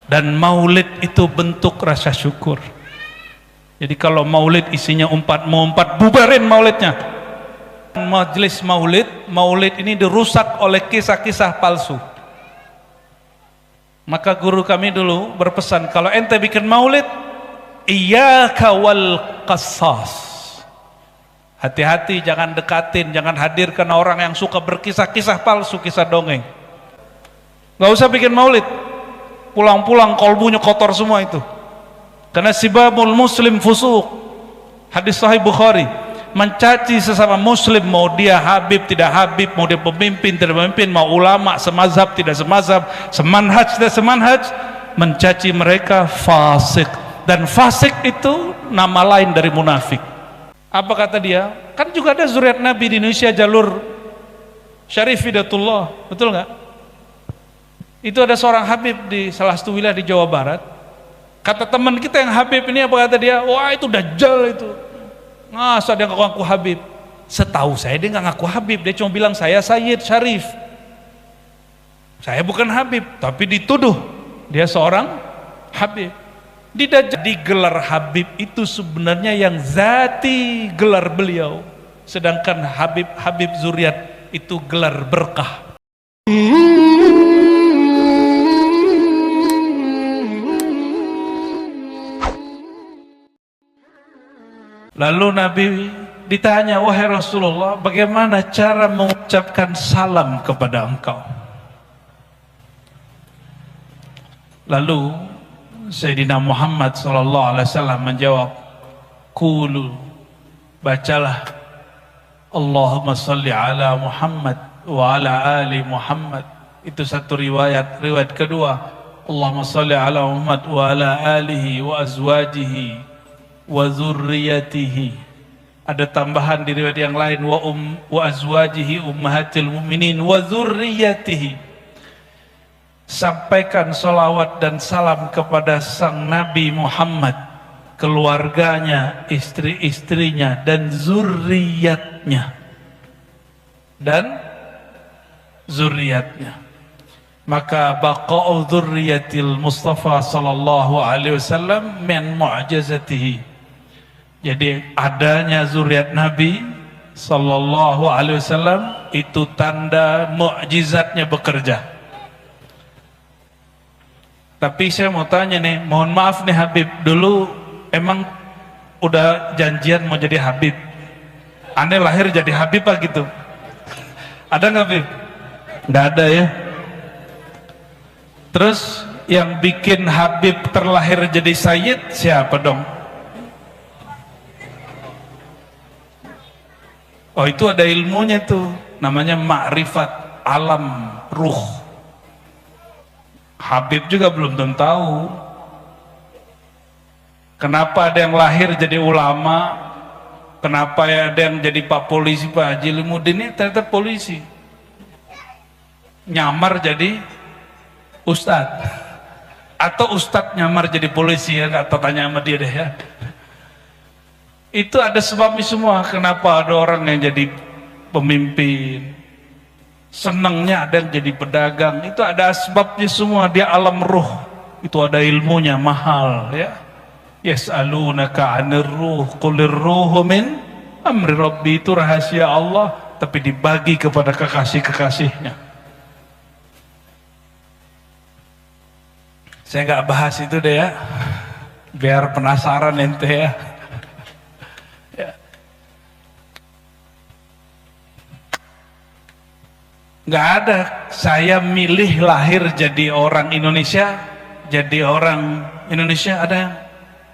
Dan maulid itu bentuk rasa syukur. Jadi kalau maulid isinya mau umpat, bubarin maulidnya. Majelis maulid ini dirusak oleh kisah-kisah palsu. Maka guru kami dulu berpesan, kalau ente bikin maulid, iyyaka wal qassas. Hati-hati, jangan dekatin, jangan hadirkan orang yang suka berkisah-kisah palsu, kisah dongeng. Gak usah bikin maulid, pulang-pulang kolbunya kotor semua itu. Karena sibabul muslim fusuq, hadis sahih Bukhari. Mencaci sesama muslim, mau dia habib tidak habib, mau dia pemimpin tidak pemimpin, mau ulama semazhab tidak semazhab, semanhaj tidak semanhaj, mencaci mereka fasik. Dan fasik itu nama lain dari munafik. Apa kata dia? Kan juga ada zuriat Nabi di Indonesia, jalur Syarif Hidatullah, betul nggak? Itu ada seorang habib di salah satu wilayah di Jawa Barat. Kata teman kita yang habib ini, apa kata dia? Wah, itu dajjal itu. Masa dia ngaku habib? Setahu saya dia nggak ngaku habib, dia cuma bilang saya Sayyid Syarif. Saya bukan habib, tapi dituduh dia seorang habib. Di gelar habib itu sebenarnya yang zati gelar beliau, sedangkan Habib zuriat itu gelar berkah. Lalu Nabi ditanya, wahai Rasulullah, bagaimana cara mengucapkan salam kepada engkau? Lalu Sayyidina Muhammad SAW menjawab, qulu, bacalah Allahumma salli ala Muhammad wa ala ali Muhammad. Itu satu riwayat. Riwayat kedua, Allahumma salli ala Muhammad wa ala alihi wa azwajihi wa zurriyatihi. Ada tambahan di riwayat yang lain, wa azwajihi ummahatil mu'minin wa zurriyatihi. Sampaikan salawat dan salam kepada sang Nabi Muhammad, keluarganya, istri-istrinya, dan zurriyatnya. Maka baqa'u zurriyatil Mustafa sallallahu alaihi wasallam min mu'jizatihi. Jadi adanya zuriat Nabi sallallahu alaihi wasallam itu tanda mukjizatnya bekerja. Tapi saya mau tanya nih, mohon maaf nih Habib, dulu emang udah janjian mau jadi Habib? Aneh lahir jadi Habib apa gitu? Ada nggak Habib? Nggak ada ya. Terus yang bikin Habib terlahir jadi Sayyid siapa dong? Oh, itu ada ilmunya tuh, namanya ma'rifat alam ruh. Habib juga belum tentu tahu. Kenapa ada yang lahir jadi ulama, kenapa ada yang jadi Pak Polisi, Pak Haji Limuddin ini ternyata polisi, nyamar jadi ustadz, atau ustadz nyamar jadi polisi, ya nggak tahu, tanya sama dia deh ya. Itu ada sebabnya semua. Kenapa ada orang yang jadi pemimpin, senangnya ada yang jadi pedagang, itu ada sebabnya semua. Dia alam ruh, itu ada ilmunya mahal ya. Yas'alunaka 'anir ruh qulir ruhu min amri rabbi, itu rahasia Allah tapi dibagi kepada kekasih-kekasihnya. Saya nggak bahas itu deh ya, biar penasaran ente ya. Nggak ada saya milih lahir jadi orang Indonesia, jadi orang Indonesia. Ada yang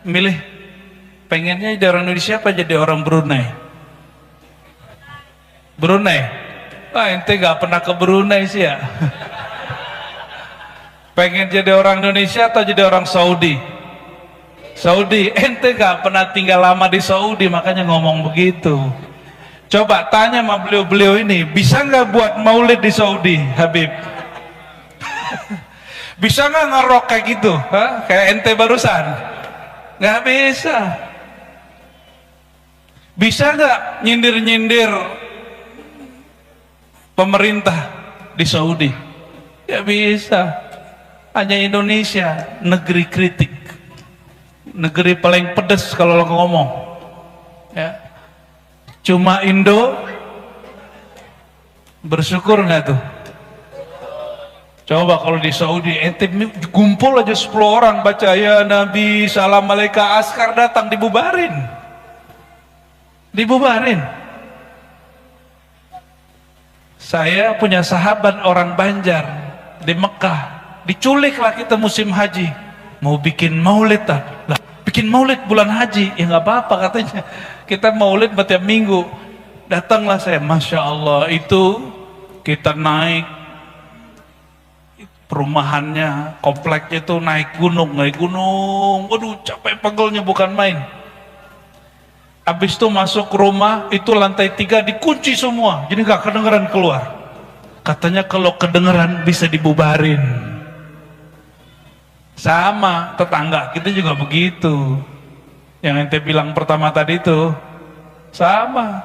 milih pengennya jadi orang Indonesia apa jadi orang Brunei? Brunei? Wah, ente nggak pernah ke Brunei sih ya. Pengen jadi orang Indonesia atau jadi orang Saudi? Saudi. Ente nggak pernah tinggal lama di Saudi, makanya ngomong begitu. Coba tanya sama beliau-beliau ini, bisa nggak buat maulid di Saudi, Habib? Bisa nggak ngerok kayak gitu? Hah? Kayak ente barusan? Nggak bisa. Bisa nggak nyindir-nyindir pemerintah di Saudi? Nggak bisa. Hanya Indonesia negeri kritik, negeri paling pedes kalau lo ngomong ya. Cuma Indo bersyukur nggak tuh? Coba kalau di Saudi ente kumpul aja 10 orang baca ya Nabi salam alaika, askar datang dibubarin. Saya punya sahabat orang Banjar di Mekah, diculiklah kita musim haji, mau bikin maulid lah, bikin maulid bulan haji, ya nggak apa-apa katanya, kita maulid setiap minggu. Datanglah saya, masya Allah, itu kita naik perumahannya, kompleknya itu naik gunung, waduh capek pegelnya bukan main. Habis itu masuk rumah, itu lantai 3 dikunci semua, jadi nggak kedengeran keluar. Katanya kalau kedengeran bisa dibubarin. Sama tetangga kita juga begitu. Yang ente bilang pertama tadi itu sama.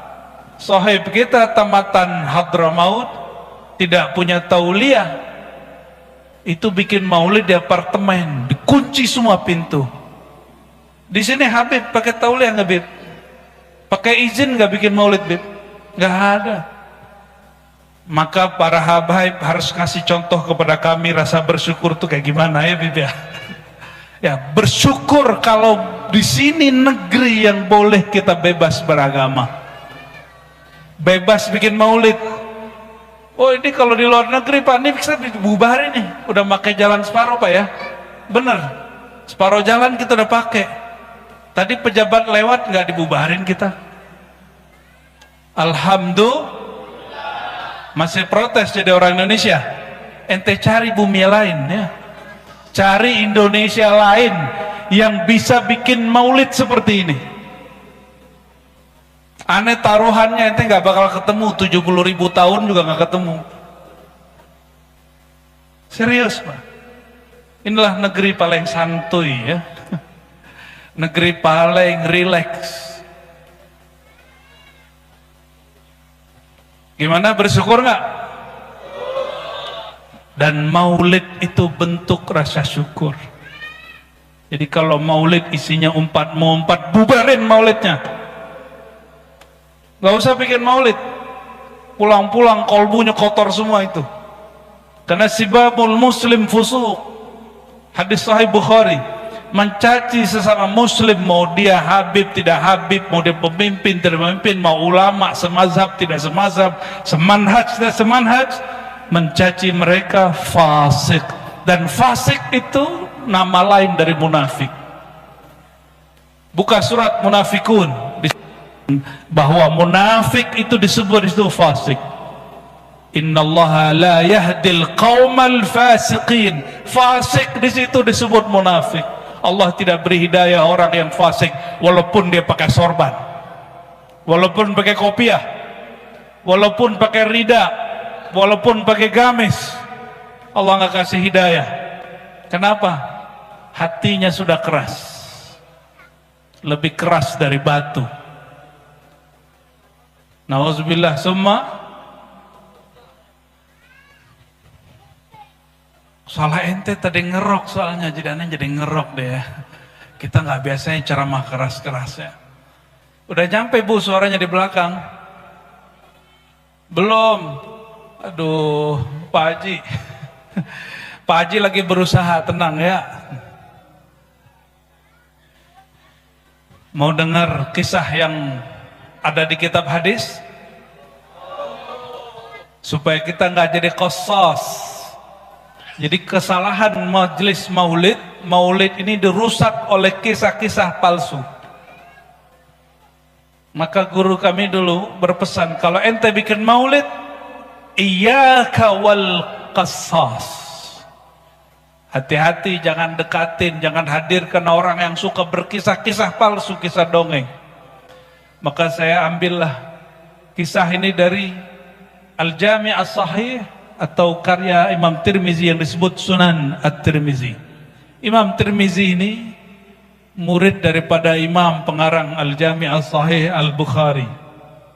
Sohib kita tamatan Hadramaut tidak punya tauliah, itu bikin maulid di apartemen, dikunci semua pintu. Di sini Habib pakai tauliah nggak Bib? Pakai izin nggak bikin maulid Bib? Nggak ada. Maka para habaib harus kasih contoh kepada kami rasa bersyukur tuh kayak gimana ya Bib ya. Ya bersyukur kalau di sini negeri yang boleh kita bebas beragama, bebas bikin maulid. Oh ini kalau di luar negeri Pak, ini bisa dibubarin nih, udah pakai jalan separuh Pak ya, bener, separuh jalan kita udah pakai. Tadi pejabat lewat nggak dibubarin kita. Alhamdulillah. Masih protes jadi orang Indonesia. Ente cari bumi lain ya, cari Indonesia lain yang bisa bikin maulid seperti ini. Aneh taruhannya ente nggak bakal ketemu, 70.000 tahun juga nggak ketemu. Serius Pak. Inilah negeri paling santuy ya, negeri paling rileks. Gimana, bersyukur nggak? Dan maulid itu bentuk rasa syukur. Jadi kalau maulid isinya mau umpat, bubarin maulidnya. Gak usah bikin maulid, pulang-pulang kolbunya kotor semua itu. Karena sibabul muslim fusuq, hadis sahih Bukhari. Mencaci sesama muslim, mau dia habib tidak habib, mau dia pemimpin tidak pemimpin, mau ulama semazhab tidak semazhab, semanhaj tidak semanhaj, mencaci mereka fasik. Dan fasik itu nama lain dari munafik. Buka surat Munafikun, bahwa munafik itu disebut itu fasik. Innallaha la yahdil qaumal fasiqin. Fasik di situ disebut munafik. Allah tidak beri hidayah orang yang fasik, walaupun dia pakai sorban, walaupun pakai kopiah, walaupun pakai rida, walaupun pakai gamis, Allah nggak kasih hidayah. Kenapa? Hatinya sudah keras, lebih keras dari batu. Nauzubillah. Summa salah ente tadi ngerok, soalnya jadi aneh jadi ngerok deh ya. Kita nggak biasanya ceramah keras-keras ya. Udah nyampe Bu suaranya di belakang? Belum. Aduh Pak Haji. Pak Haji lagi berusaha, tenang ya. Mau dengar kisah yang ada di kitab hadis? Supaya kita nggak jadi qasas. Jadi kesalahan majelis maulid, maulid ini dirusak oleh kisah-kisah palsu. Maka guru kami dulu berpesan, kalau ente bikin maulid, iyyaka wal qasas. Hati-hati, jangan dekatin, jangan hadirkan orang yang suka berkisah-kisah palsu, kisah dongeng. Maka saya ambillah kisah ini dari Al-Jami' As-Sahih, atau karya Imam Tirmizi yang disebut Sunan At-Tirmizi. Imam Tirmizi ini murid daripada Imam pengarang Al-Jami' As-Sahih Al-Bukhari,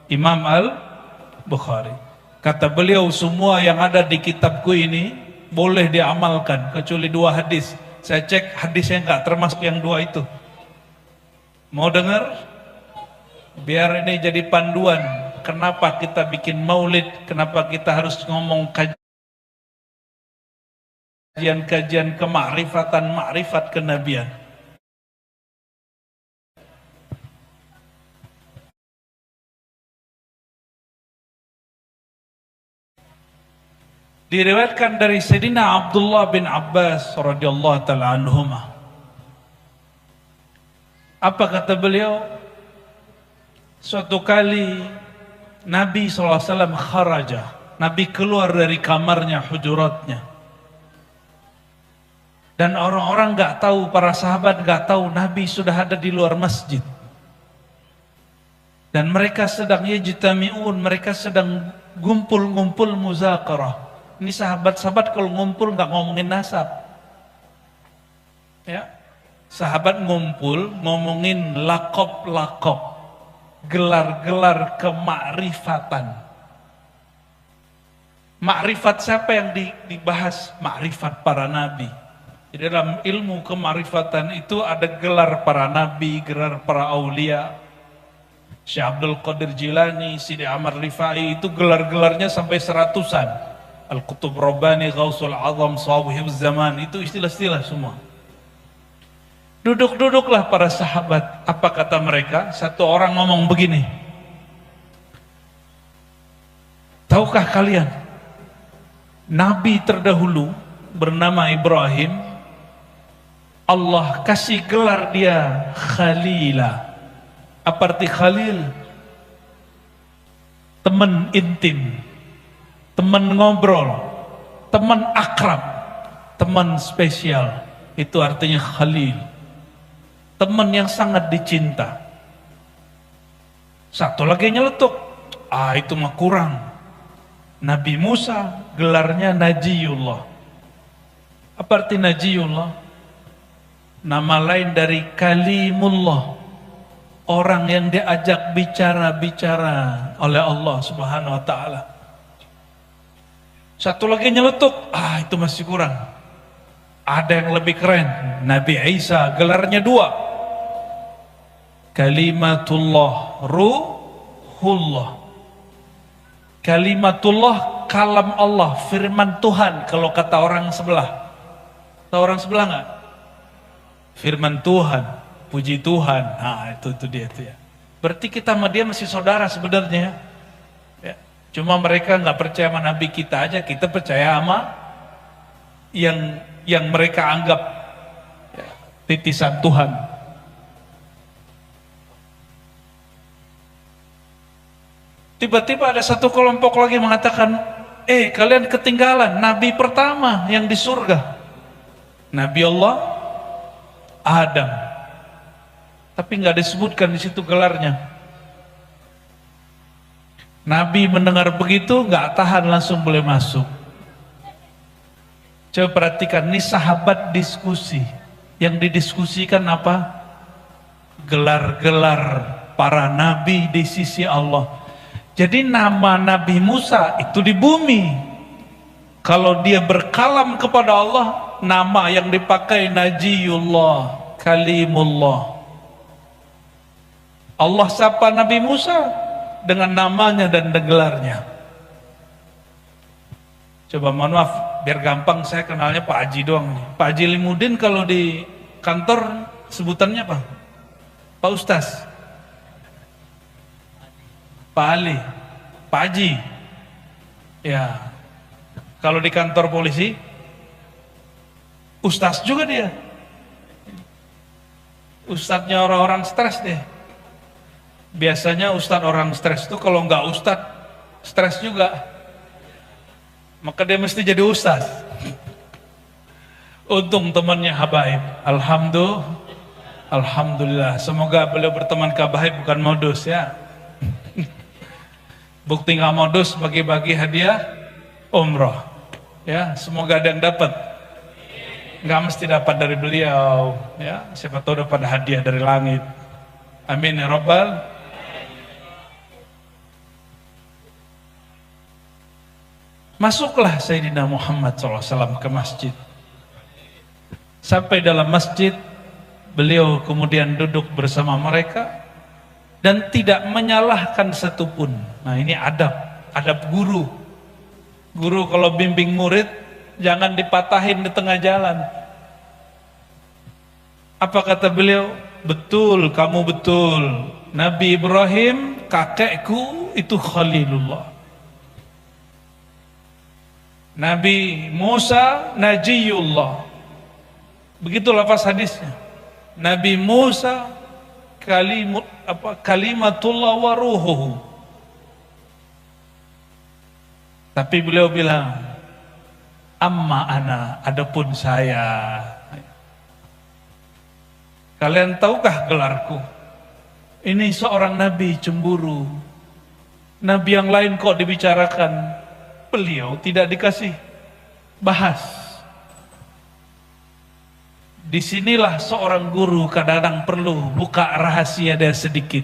Imam Al-Bukhari. Kata beliau, semua yang ada di kitabku ini boleh diamalkan kecuali 2 hadis. Saya cek hadisnya nggak termasuk yang 2 itu. Mau dengar? Biar ini jadi panduan. Kenapa kita bikin maulid? Kenapa kita harus ngomong kajian-kajian kemakrifatan, makrifat kenabian. Diriwayatkan dari Sayyidina Abdullah bin Abbas radhiyallahu taala anhuma. Apa kata beliau? Suatu kali Nabi SAW kharaja. Nabi keluar dari kamarnya, hujuratnya. Dan orang-orang gak tahu, para sahabat gak tahu Nabi sudah ada di luar masjid. Dan mereka sedang yajtami'un, mereka sedang ngumpul-ngumpul muzakarah. Ini sahabat-sahabat kalau ngumpul nggak ngomongin nasab, ya. Sahabat ngumpul ngomongin lakob-lakob, gelar-gelar kemakrifatan. Makrifat siapa yang dibahas? Makrifat para nabi. Di dalam ilmu kemakrifatan itu ada gelar para nabi, gelar para aulia. Syekh Abdul Qadir Jilani, Sidi Amar Rifai, itu gelar-gelarnya sampai 100-an. Al-Qutub Rabbani, Ghausul Azam, Sawahibuz Zaman, itu istilah-istilah semua. Duduk-duduklah para sahabat. Apa kata mereka? Satu orang ngomong begini, tahukah kalian Nabi terdahulu bernama Ibrahim, Allah kasih gelar dia Khalila. Apa arti Khalil? Teman intim, teman ngobrol, teman akrab, teman spesial. Itu artinya Khalil. Teman yang sangat dicinta. Satu lagi nyeletuk, itu mah kurang. Nabi Musa gelarnya Najiyullah. Apa arti Najiyullah? Nama lain dari Kalimullah, orang yang diajak bicara-bicara oleh Allah Subhanahu wa Ta'ala. Satu lagi nyeletuk, itu masih kurang. Ada yang lebih keren, Nabi Isa gelarnya 2. Kalimatullah, Ruhullah. Kalimatullah, kalam Allah, firman Tuhan kalau kata orang sebelah. Tahu orang sebelah nggak? Firman Tuhan, puji Tuhan. Itu dia tuh ya. Berarti kita sama dia masih saudara sebenarnya. Ya. Cuma mereka nggak percaya sama Nabi kita aja, kita percaya sama yang mereka anggap ya, titisan Tuhan. Tiba-tiba ada satu kelompok lagi mengatakan, kalian ketinggalan Nabi pertama yang di surga, Nabi Allah Adam. Tapi nggak disebutkan di situ gelarnya. Nabi mendengar begitu nggak tahan, langsung boleh masuk. Coba perhatikan, ini sahabat diskusi. Yang didiskusikan apa? Gelar-gelar para nabi di sisi Allah. Jadi nama Nabi Musa itu di bumi. Kalau dia berkalam kepada Allah, nama yang dipakai Najiyullah, Kalimullah. Allah sapa Nabi Musa dengan namanya dan gelarnya. Coba mohon maaf, biar gampang saya kenalnya Pak Haji doang nih. Pak Haji Limudin kalau di kantor sebutannya apa? Pak Ustaz, Pak Ali, Pak Haji. Ya. Kalau di kantor polisi, Ustaz juga dia. Ustadznya orang-orang stres deh. Biasanya ustadz orang stres itu kalau nggak ustadz, stres juga. Maka dia mesti jadi ustadz. Untung temannya Habaib. Alhamdulillah. Semoga beliau berteman ke Habaib bukan modus ya. Bukti nggak modus, bagi-bagi hadiah umroh. Ya, semoga ada yang dapat. Nggak mesti dapat dari beliau. Ya, siapa tahu dapat hadiah dari langit. Amin ya Rabbal. Masuklah Sayyidina Muhammad SAW ke masjid. Sampai dalam masjid, beliau kemudian duduk bersama mereka dan tidak menyalahkan satupun. Nah, ini adab guru. Guru kalau bimbing murid jangan dipatahin di tengah jalan. Apa kata beliau? Betul, kamu betul. Nabi Ibrahim kakekku itu Khalilullah. Nabi Musa Najiyullah. Begitu lafaz hadisnya. Nabi Musa kalimatullah wa ruhuhu. Tapi beliau bilang, amma ana, adapun saya. Kalian tahukah gelarku? Ini seorang nabi cemburu. Nabi yang lain kok dibicarakan, beliau tidak dikasih bahas. Disinilah seorang guru kadang-kadang perlu buka rahasia dia sedikit.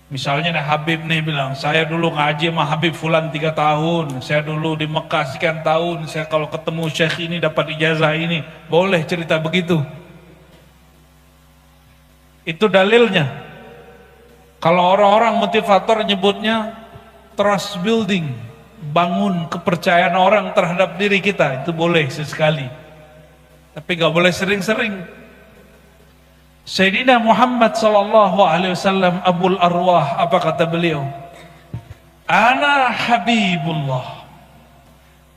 Misalnya Habib nih bilang, saya dulu ngaji sama Habib Fulan 3 tahun, saya dulu di Mekah sekian tahun, saya kalau ketemu Syekh ini dapat ijazah ini. Boleh cerita begitu. Itu dalilnya. Kalau orang-orang motivator nyebutnya trust building, bangun kepercayaan orang terhadap diri kita, itu boleh sesekali. Tapi gak boleh sering-sering. Sayyidina Muhammad SAW Abul Arwah, apa kata beliau? Ana Habibullah.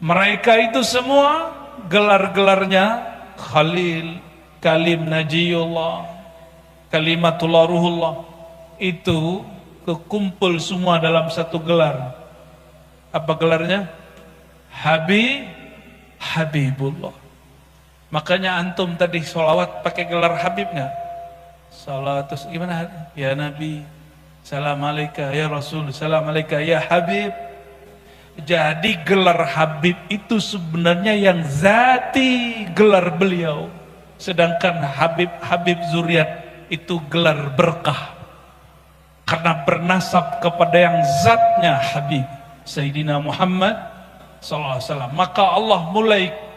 Mereka itu semua gelar-gelarnya Khalil, Kalim Najiyullah, Kalimatullah Ruhullah. Itu kekumpul semua dalam satu gelar. Apa gelarnya? Habibullah. Makanya antum tadi sholawat pakai gelar Habib nggak? Salat terus gimana? Ya Nabi, salam alaika ya Rasul, salam alaika ya Habib. Jadi gelar Habib itu sebenarnya yang zati gelar beliau. Sedangkan Habib Zuriat itu gelar berkah. Karena bernasab kepada yang zatnya Habib Sayyidina Muhammad SAW. Maka Allah mulai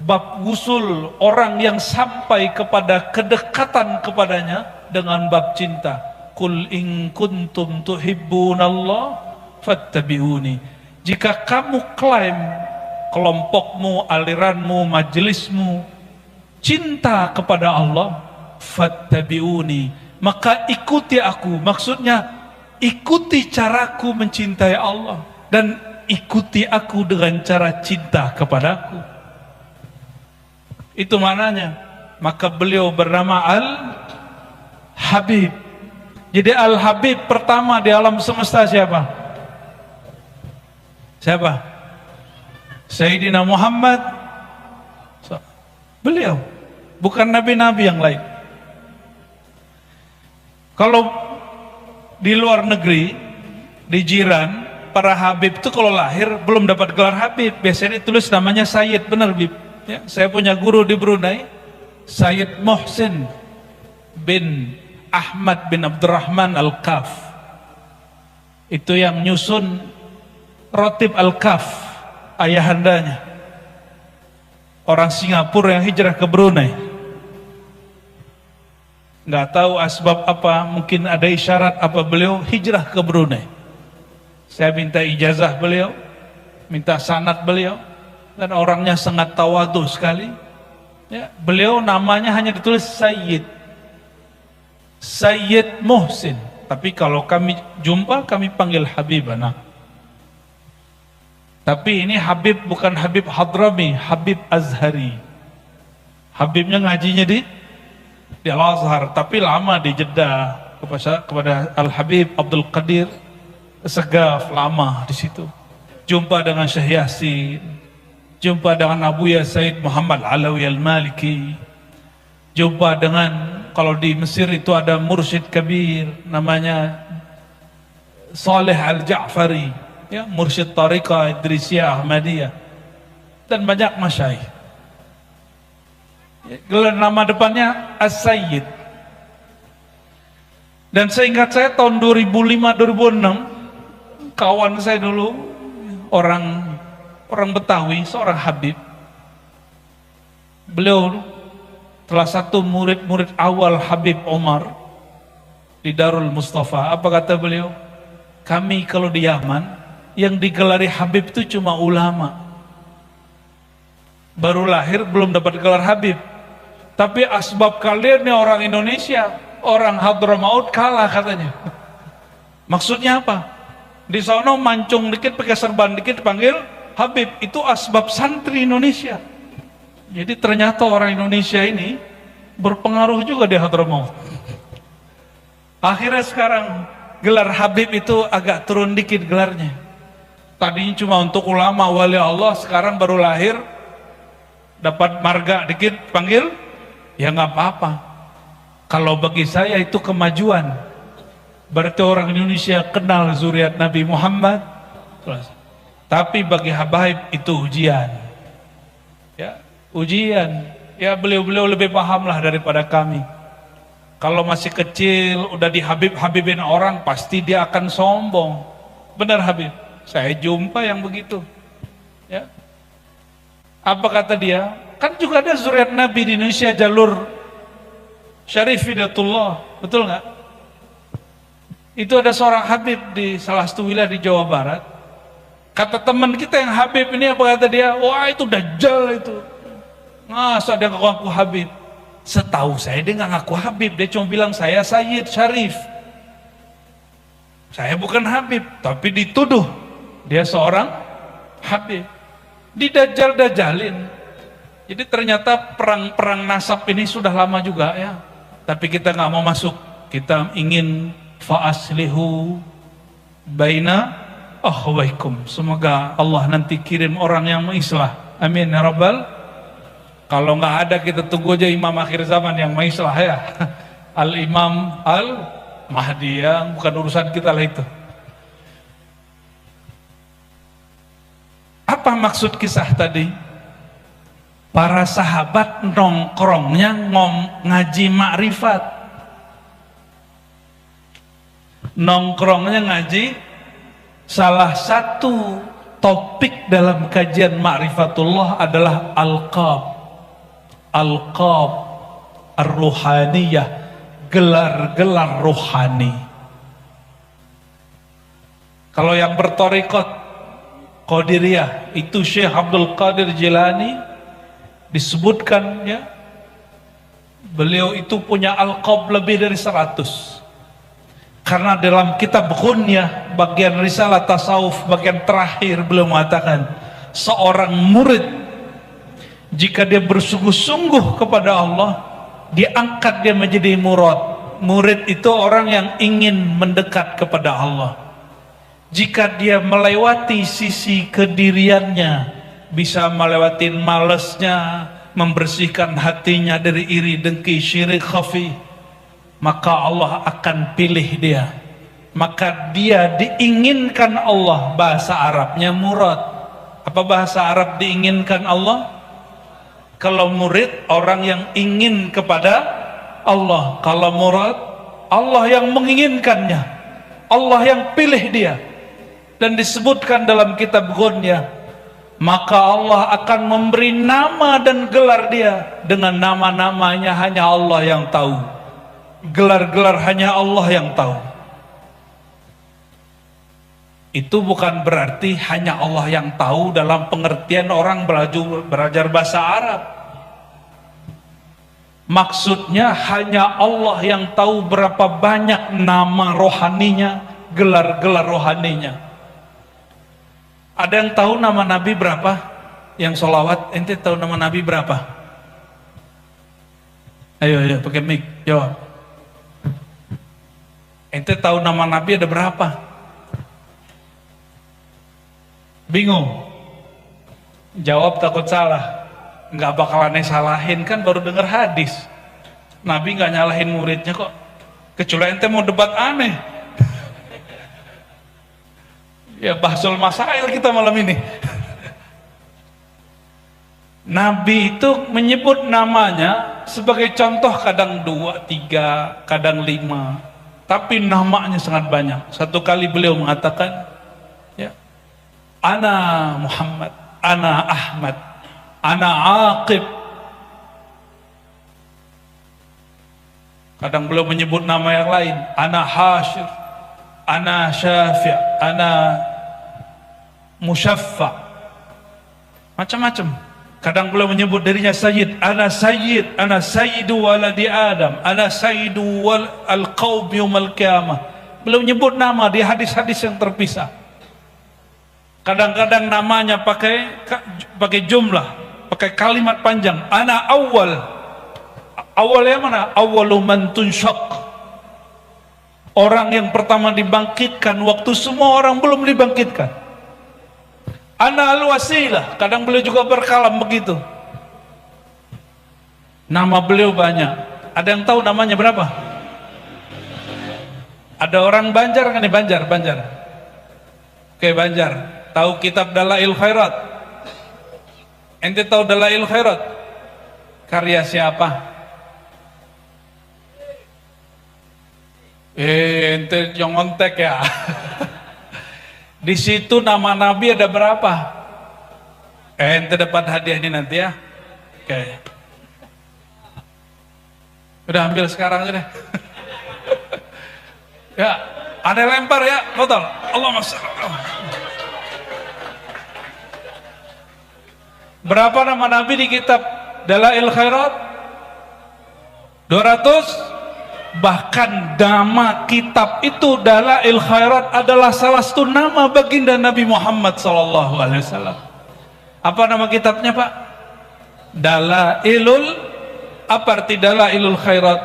bab usul orang yang sampai kepada kedekatan kepadanya dengan bab cinta. Qul in kuntum tuhibbunallah fattabi'uni. Jika kamu klaim kelompokmu, aliranmu, majelismu cinta kepada Allah, fattabi'uni, maka ikuti aku. Maksudnya ikuti caraku mencintai Allah dan ikuti aku dengan cara cinta kepadaku. Itu maknanya. Maka beliau bernama Al-Habib. Jadi Al-Habib pertama di alam semesta siapa? Siapa? Sayyidina Muhammad. Beliau, bukan nabi-nabi yang lain. Kalau di luar negeri, di jiran, para Habib itu kalau lahir belum dapat gelar Habib, biasanya ditulis namanya Sayyid. Benar Bib? Ya, saya punya guru di Brunei, Sayyid Muhsin bin Ahmad bin Abdurrahman Al-Kaf. Itu yang nyusun Rotib Al-Kaf, ayahandanya. Orang Singapura yang hijrah ke Brunei. Nggak tahu asbab apa, mungkin ada isyarat apa beliau hijrah ke Brunei. Saya minta ijazah beliau, minta sanad beliau. Dan orangnya sangat tawadu sekali. Ya, beliau namanya hanya ditulis Sayyid Muhsin. Tapi kalau kami jumpa, kami panggil Habibana. Tapi ini Habib bukan Habib Hadrami, Habib Azhari. Habibnya ngajinya di Al-Azhar, tapi lama di Jeddah kepada Al-Habib Abdul Qadir Segaf, lama di situ. Jumpa dengan Syekh Yasin, jumpa dengan Abuya Said Muhammad Alawi Al-Maliki, jumpa dengan, kalau di Mesir itu ada mursyid kabir namanya Saleh Al-Ja'fari, ya, mursyid Tariqah Idrisiyah Ahmadiyah, dan banyak masyaikh. Gelar nama depannya As-Sayyid. Dan seingat saya tahun 2005-2006, kawan saya dulu orang Betawi, seorang Habib. Beliau salah satu murid-murid awal Habib Omar di Darul Mustafa. Apa kata beliau? Kami kalau di Yaman yang digelari Habib itu cuma ulama. Baru lahir belum dapat gelar Habib. Tapi asbab kalian nih orang Indonesia, orang Hadramaut kalah katanya. Maksudnya apa? Di sana mancung dikit, pakai serban dikit dipanggil Habib. Itu asbab santri Indonesia. Jadi ternyata orang Indonesia ini berpengaruh juga di Hadramaut. Akhirnya sekarang gelar Habib itu agak turun dikit gelarnya. Tadinya cuma untuk ulama wali Allah, sekarang baru lahir dapat marga dikit panggil, ya nggak apa-apa. Kalau bagi saya itu kemajuan. Berarti orang Indonesia kenal zuriat Nabi Muhammad. Tapi bagi habaib itu ujian. Ya, ujian. Ya beliau-beliau lebih paham lah daripada kami. Kalau masih kecil udah dihabib-habibin orang, pasti dia akan sombong. Benar Habib? Saya jumpa yang begitu. Ya. Apa kata dia? Kan juga ada zuriat Nabi di Indonesia, jalur Syarif Hidayatullah, betul nggak? Itu ada seorang Habib di salah satu wilayah di Jawa Barat. Kata teman kita yang Habib ini, apa kata dia? Wah itu Dajjal itu. Masa dia ngaku Habib? Setahu saya dia nggak ngaku Habib, dia cuma bilang saya Sayyid Syarif. Saya bukan Habib, tapi dituduh dia seorang Habib. Didajjal-dajjalin. Jadi ternyata perang nasab ini sudah lama juga ya. Tapi kita nggak mau masuk. Kita ingin fa'aslihu baina akhwaikum. Semoga Allah nanti kirim orang yang mengislah. Amin ya rabbal. Kalau nggak ada kita tunggu aja imam akhir zaman yang mengislah ya. Al-Imam Al-Mahdi ya, bukan urusan kita lah itu. Apa maksud kisah tadi? Para sahabat nongkrongnya ngaji makrifat. Nongkrongnya ngaji. Salah satu topik dalam kajian ma'rifatullah adalah alqab. Alqab ar-ruhaniyah, gelar-gelar rohani. Kalau yang bertorikot Qadiriyah itu Syekh Abdul Qadir Jilani, disebutkan ya, beliau itu punya alqab lebih dari 100. Karena dalam kitab Ghunyah bagian risalah tasawuf bagian terakhir beliau mengatakan seorang murid jika dia bersungguh-sungguh kepada Allah, diangkat dia menjadi murad. Murid itu orang yang ingin mendekat kepada Allah. Jika dia melewati sisi kediriannya, bisa melewati malesnya, membersihkan hatinya dari iri, dengki, syirik, khafi, maka Allah akan pilih dia. Maka dia diinginkan Allah. Bahasa Arabnya murad. Apa bahasa Arab diinginkan Allah? Kalau murid orang yang ingin kepada Allah. Kalau murad Allah yang menginginkannya, Allah yang pilih dia. Dan disebutkan dalam kitab Ghunyah, maka Allah akan memberi nama dan gelar dia dengan nama-namanya hanya Allah yang tahu. Gelar-gelar hanya Allah yang tahu. Itu bukan berarti hanya Allah yang tahu dalam pengertian orang belajar bahasa Arab. Maksudnya hanya Allah yang tahu berapa banyak nama rohaninya, gelar-gelar rohaninya. Ada yang tahu nama Nabi berapa? Yang sholawat, ente tahu nama Nabi berapa? Ayo pakai mic, jawab. Ente tahu nama Nabi ada berapa? Bingung? Jawab takut salah. Nggak bakalan salahin, kan baru dengar hadis. Nabi nggak nyalahin muridnya kok. Kecuali ente mau debat aneh. Ya bahsul masail kita malam ini. Nabi itu menyebut namanya sebagai contoh kadang 2, 3, kadang 5. Tapi namanya sangat banyak. Satu kali beliau mengatakan, ya, Ana Muhammad, ana Ahmad, ana Aqib. Kadang beliau menyebut nama yang lain, ana Hasyir, ana Syafi', ana Musyaffa', macam-macam. Kadang beliau menyebut dirinya Sayyid, ana Sayyidu waladi Adam, ana Sayyidu al-qaum yaumal qiyamah. Beliau menyebut nama di hadis-hadis yang terpisah. Kadang-kadang namanya pakai jumlah, pakai kalimat panjang. Ana awal. Awalnya mana? Awalu man tunsyaq. Orang yang pertama dibangkitkan waktu semua orang belum dibangkitkan. Ana al-wasilah. Kadang beliau juga berkalam begitu. Nama beliau banyak. Ada yang tahu namanya berapa? Ada orang Banjar kan nih? Banjar. Oke, Banjar. Tahu kitab Dalail Khairat? Ente tahu Dalail Khairat? Karya siapa? Ente nyontek ya. Di situ nama Nabi ada berapa? Ente dapat hadiah ini nanti ya. Oke. Udah ambil sekarang aja deh. Ya, ada lempar ya, total. Allahumma shalli. Berapa nama Nabi di kitab Dalail Khairat? 200. Bahkan nama kitab itu Dalail Khairat adalah salah satu nama baginda Nabi Muhammad SAW. Apa nama kitabnya, Pak? Dalailul, apa arti Dalailul Khairat?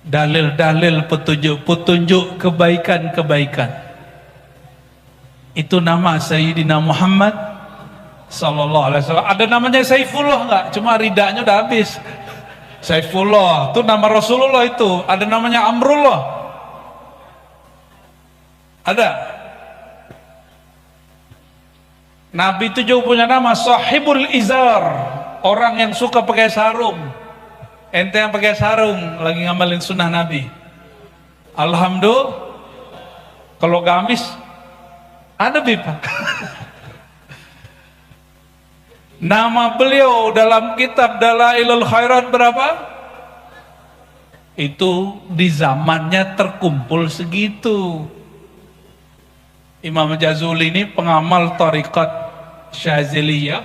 Dalil-dalil petunjuk kebaikan-kebaikan. Itu nama Sayyidina Muhammad SAW. Ada namanya Saifullah enggak? Cuma ridanya udah habis. Saifullah itu nama Rasulullah itu. Ada namanya Amrullah. Ada. Nabi itu juga punya nama Sahibul Izar, orang yang suka pakai sarung. Ente yang pakai sarung lagi ngamalin sunnah Nabi. Alhamdulillah. Kalau gamis ada pipa. Nama beliau dalam kitab Dalailul Khairat berapa? Itu di zamannya terkumpul segitu. Imam Jazuli ini pengamal tariqat Syaziliyah,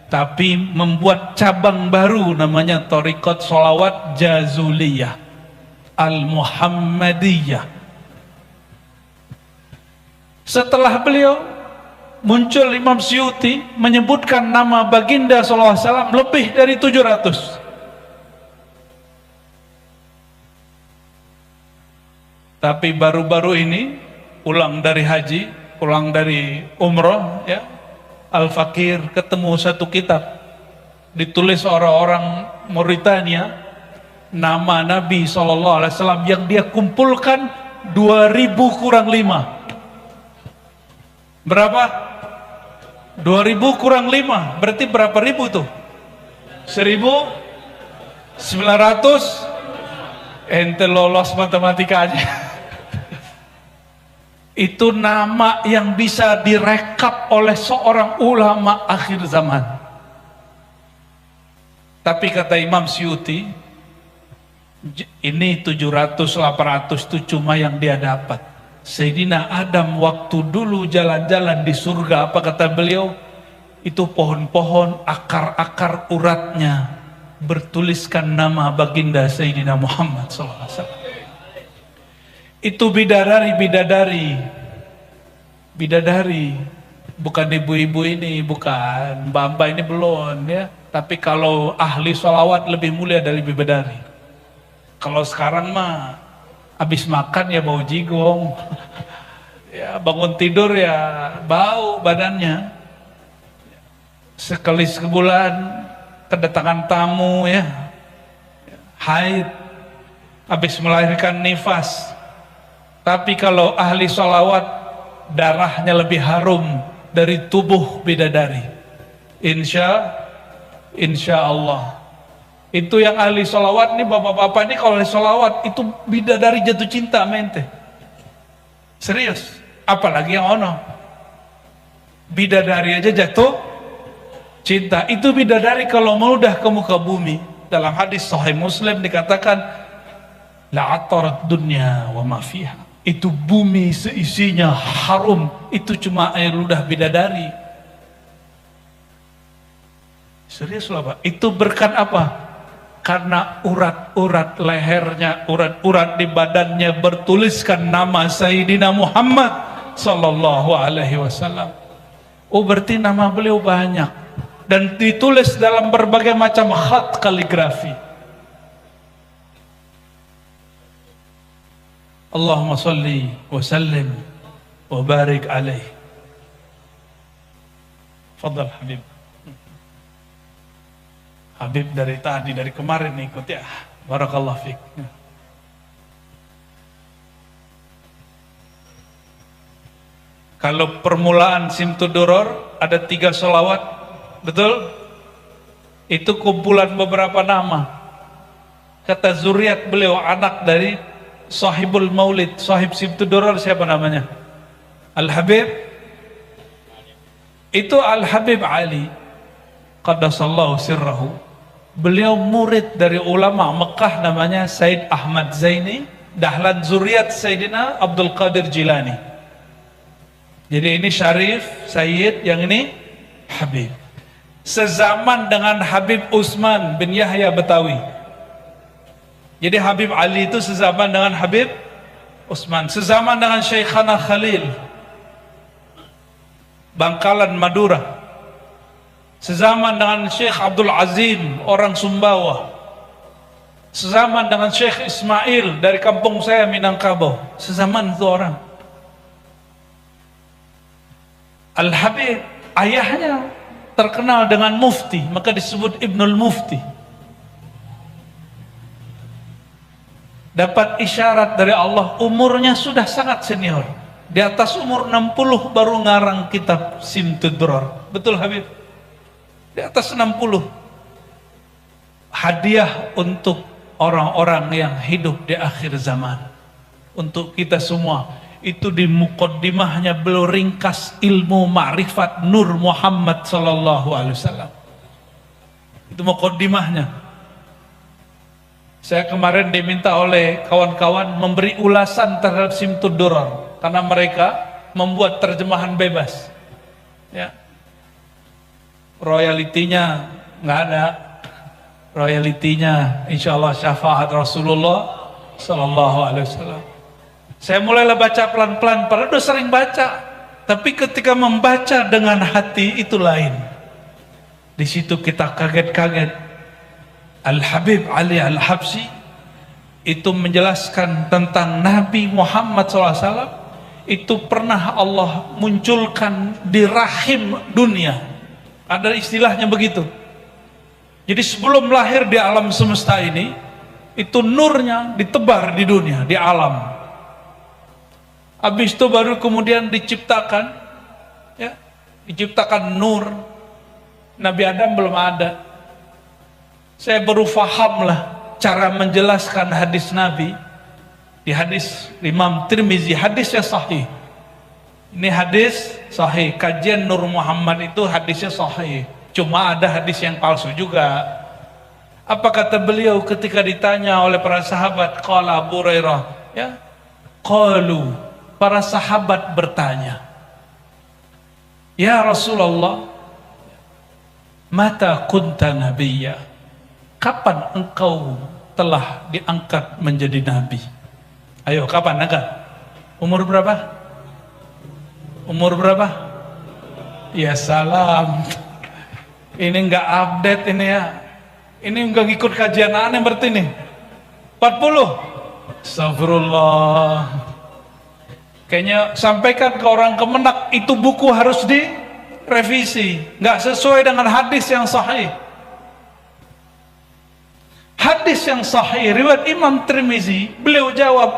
tapi membuat cabang baru namanya tariqat sholawat Jazuliyah Al-Muhammadiyah. Setelah beliau muncul Imam Suyuti menyebutkan nama baginda SAW lebih dari 700. Tapi baru-baru ini pulang dari haji, pulang dari umroh ya, Al-Fakir ketemu satu kitab ditulis orang-orang Mauritania, nama Nabi SAW yang dia kumpulkan 2000 kurang 5. Berapa? 2000 kurang 5 berarti berapa ribu tuh? 1900. Ente lolos matematikanya. Itu nama yang bisa direkap oleh seorang ulama akhir zaman. Tapi kata Imam Suyuti, ini 700-800 itu cuma yang dia dapat. Sayyidina Adam waktu dulu jalan-jalan di surga, apa kata beliau? Itu pohon-pohon, akar-akar uratnya bertuliskan nama baginda Sayyidina Muhammad SAW. Itu bidadari, bukan ibu-ibu ini, bukan mbak-mbak ini belum ya. Tapi kalau ahli sholawat lebih mulia dari bidadari. Kalau sekarang mah habis makan ya bau jigong, ya bangun tidur ya bau badannya. Sekali sebulan kedatangan tamu ya, haid, habis melahirkan nifas. Tapi kalau ahli sholawat darahnya lebih harum dari tubuh bidadari. Insya Allah. Itu yang ahli sholawat nih, bapak-bapak nih kalau ahli sholawat itu bidadari jatuh cinta mente. Serius, apalagi yang ono. Bidadari aja jatuh cinta. Itu bidadari kalau meludah ke muka bumi. Dalam hadis Sahih Muslim dikatakan, la'atarat dunya wa ma fiha. Itu bumi seisinya harum. Itu cuma air ludah bidadari. Serius lah Pak. Itu berkat apa? Karena urat-urat lehernya, urat-urat di badannya bertuliskan nama Sayyidina Muhammad sallallahu alaihi wasallam. Oh, berarti nama beliau banyak dan ditulis dalam berbagai macam khat kaligrafi. Allahumma salli wa sallim wa barik alaihi. Fadal Habib. Habib dari tadi, dari kemarin ikut ya. Barakallah fiik. Kalau permulaan Simtuduror ada 3 sholawat, betul? Itu kumpulan beberapa nama. Kata zuriat beliau, anak dari sahibul maulid, sahib Simtuduror, siapa namanya? Al-Habib. Itu Al-Habib Ali qaddasallahu sirrahu. Beliau murid dari ulama Mekah namanya Said Ahmad Zaini, dahlan zuriat Sayyidina Abdul Qadir Jilani. Jadi ini Syarif, Sayyid, yang ini Habib. Sezaman dengan Habib Utsman bin Yahya Betawi. Jadi Habib Ali itu sezaman dengan Habib Utsman, sezaman dengan Syekhana Khalil, Bangkalan Madura. Sezaman dengan Syekh Abdul Azim, orang Sumbawa. Sezaman dengan Syekh Ismail dari kampung saya Minangkabau. Sezaman itu orang. Al-Habib, ayahnya terkenal dengan mufti, maka disebut Ibnul Mufti. Dapat isyarat dari Allah, umurnya sudah sangat senior. Di atas umur 60 baru ngarang kitab Simtuduror. Betul Habib? Di atas 60. Hadiah untuk orang-orang yang hidup di akhir zaman, untuk kita semua. Itu di muqaddimahnya beliau ringkas ilmu ma'rifat Nur Muhammad sallallahu alaihi wasallam. Itu muqaddimahnya. Saya kemarin diminta oleh kawan-kawan memberi ulasan terhadap Simtuduror karena mereka membuat terjemahan bebas. Ya. Royalitinya nggak ada, royalitinya insya Allah syafaat Rasulullah Sallallahu Alaihi Wasallam. Saya mulailah baca pelan-pelan, padahal udah sering baca, tapi ketika membaca dengan hati itu lain. Di situ kita kaget-kaget. Al-Habib Ali Al-Habsyi itu menjelaskan tentang Nabi Muhammad SAW. Itu pernah Allah munculkan di rahim dunia. Ada istilahnya begitu. Jadi sebelum lahir di alam semesta ini, itu nurnya ditebar di dunia, di alam. Habis itu baru kemudian diciptakan, ya, diciptakan nur. Nabi Adam belum ada. Saya baru fahamlah cara menjelaskan hadis Nabi di hadis Imam Tirmizi, hadisnya sahih. Ini hadis sahih, kajian Nur Muhammad itu hadisnya sahih. Cuma ada hadis yang palsu juga. Apa kata beliau ketika ditanya oleh para sahabat? Qala Abu Hurairah, ya. Qalu, para sahabat bertanya, ya Rasulullah, mata kunta nabiyya? Kapan engkau telah diangkat menjadi nabi? Ayo, kapan angkat? Umur berapa? Umur berapa? Ya salam. Ini enggak update ini ya. Ini enggak ngikut kajian aneh berarti nih. 40. Astagfirullah. Kayaknya sampaikan ke orang Kemenak, itu buku harus direvisi. Enggak sesuai dengan hadis yang sahih. Hadis yang sahih riwayat Imam Tirmizi, beliau jawab,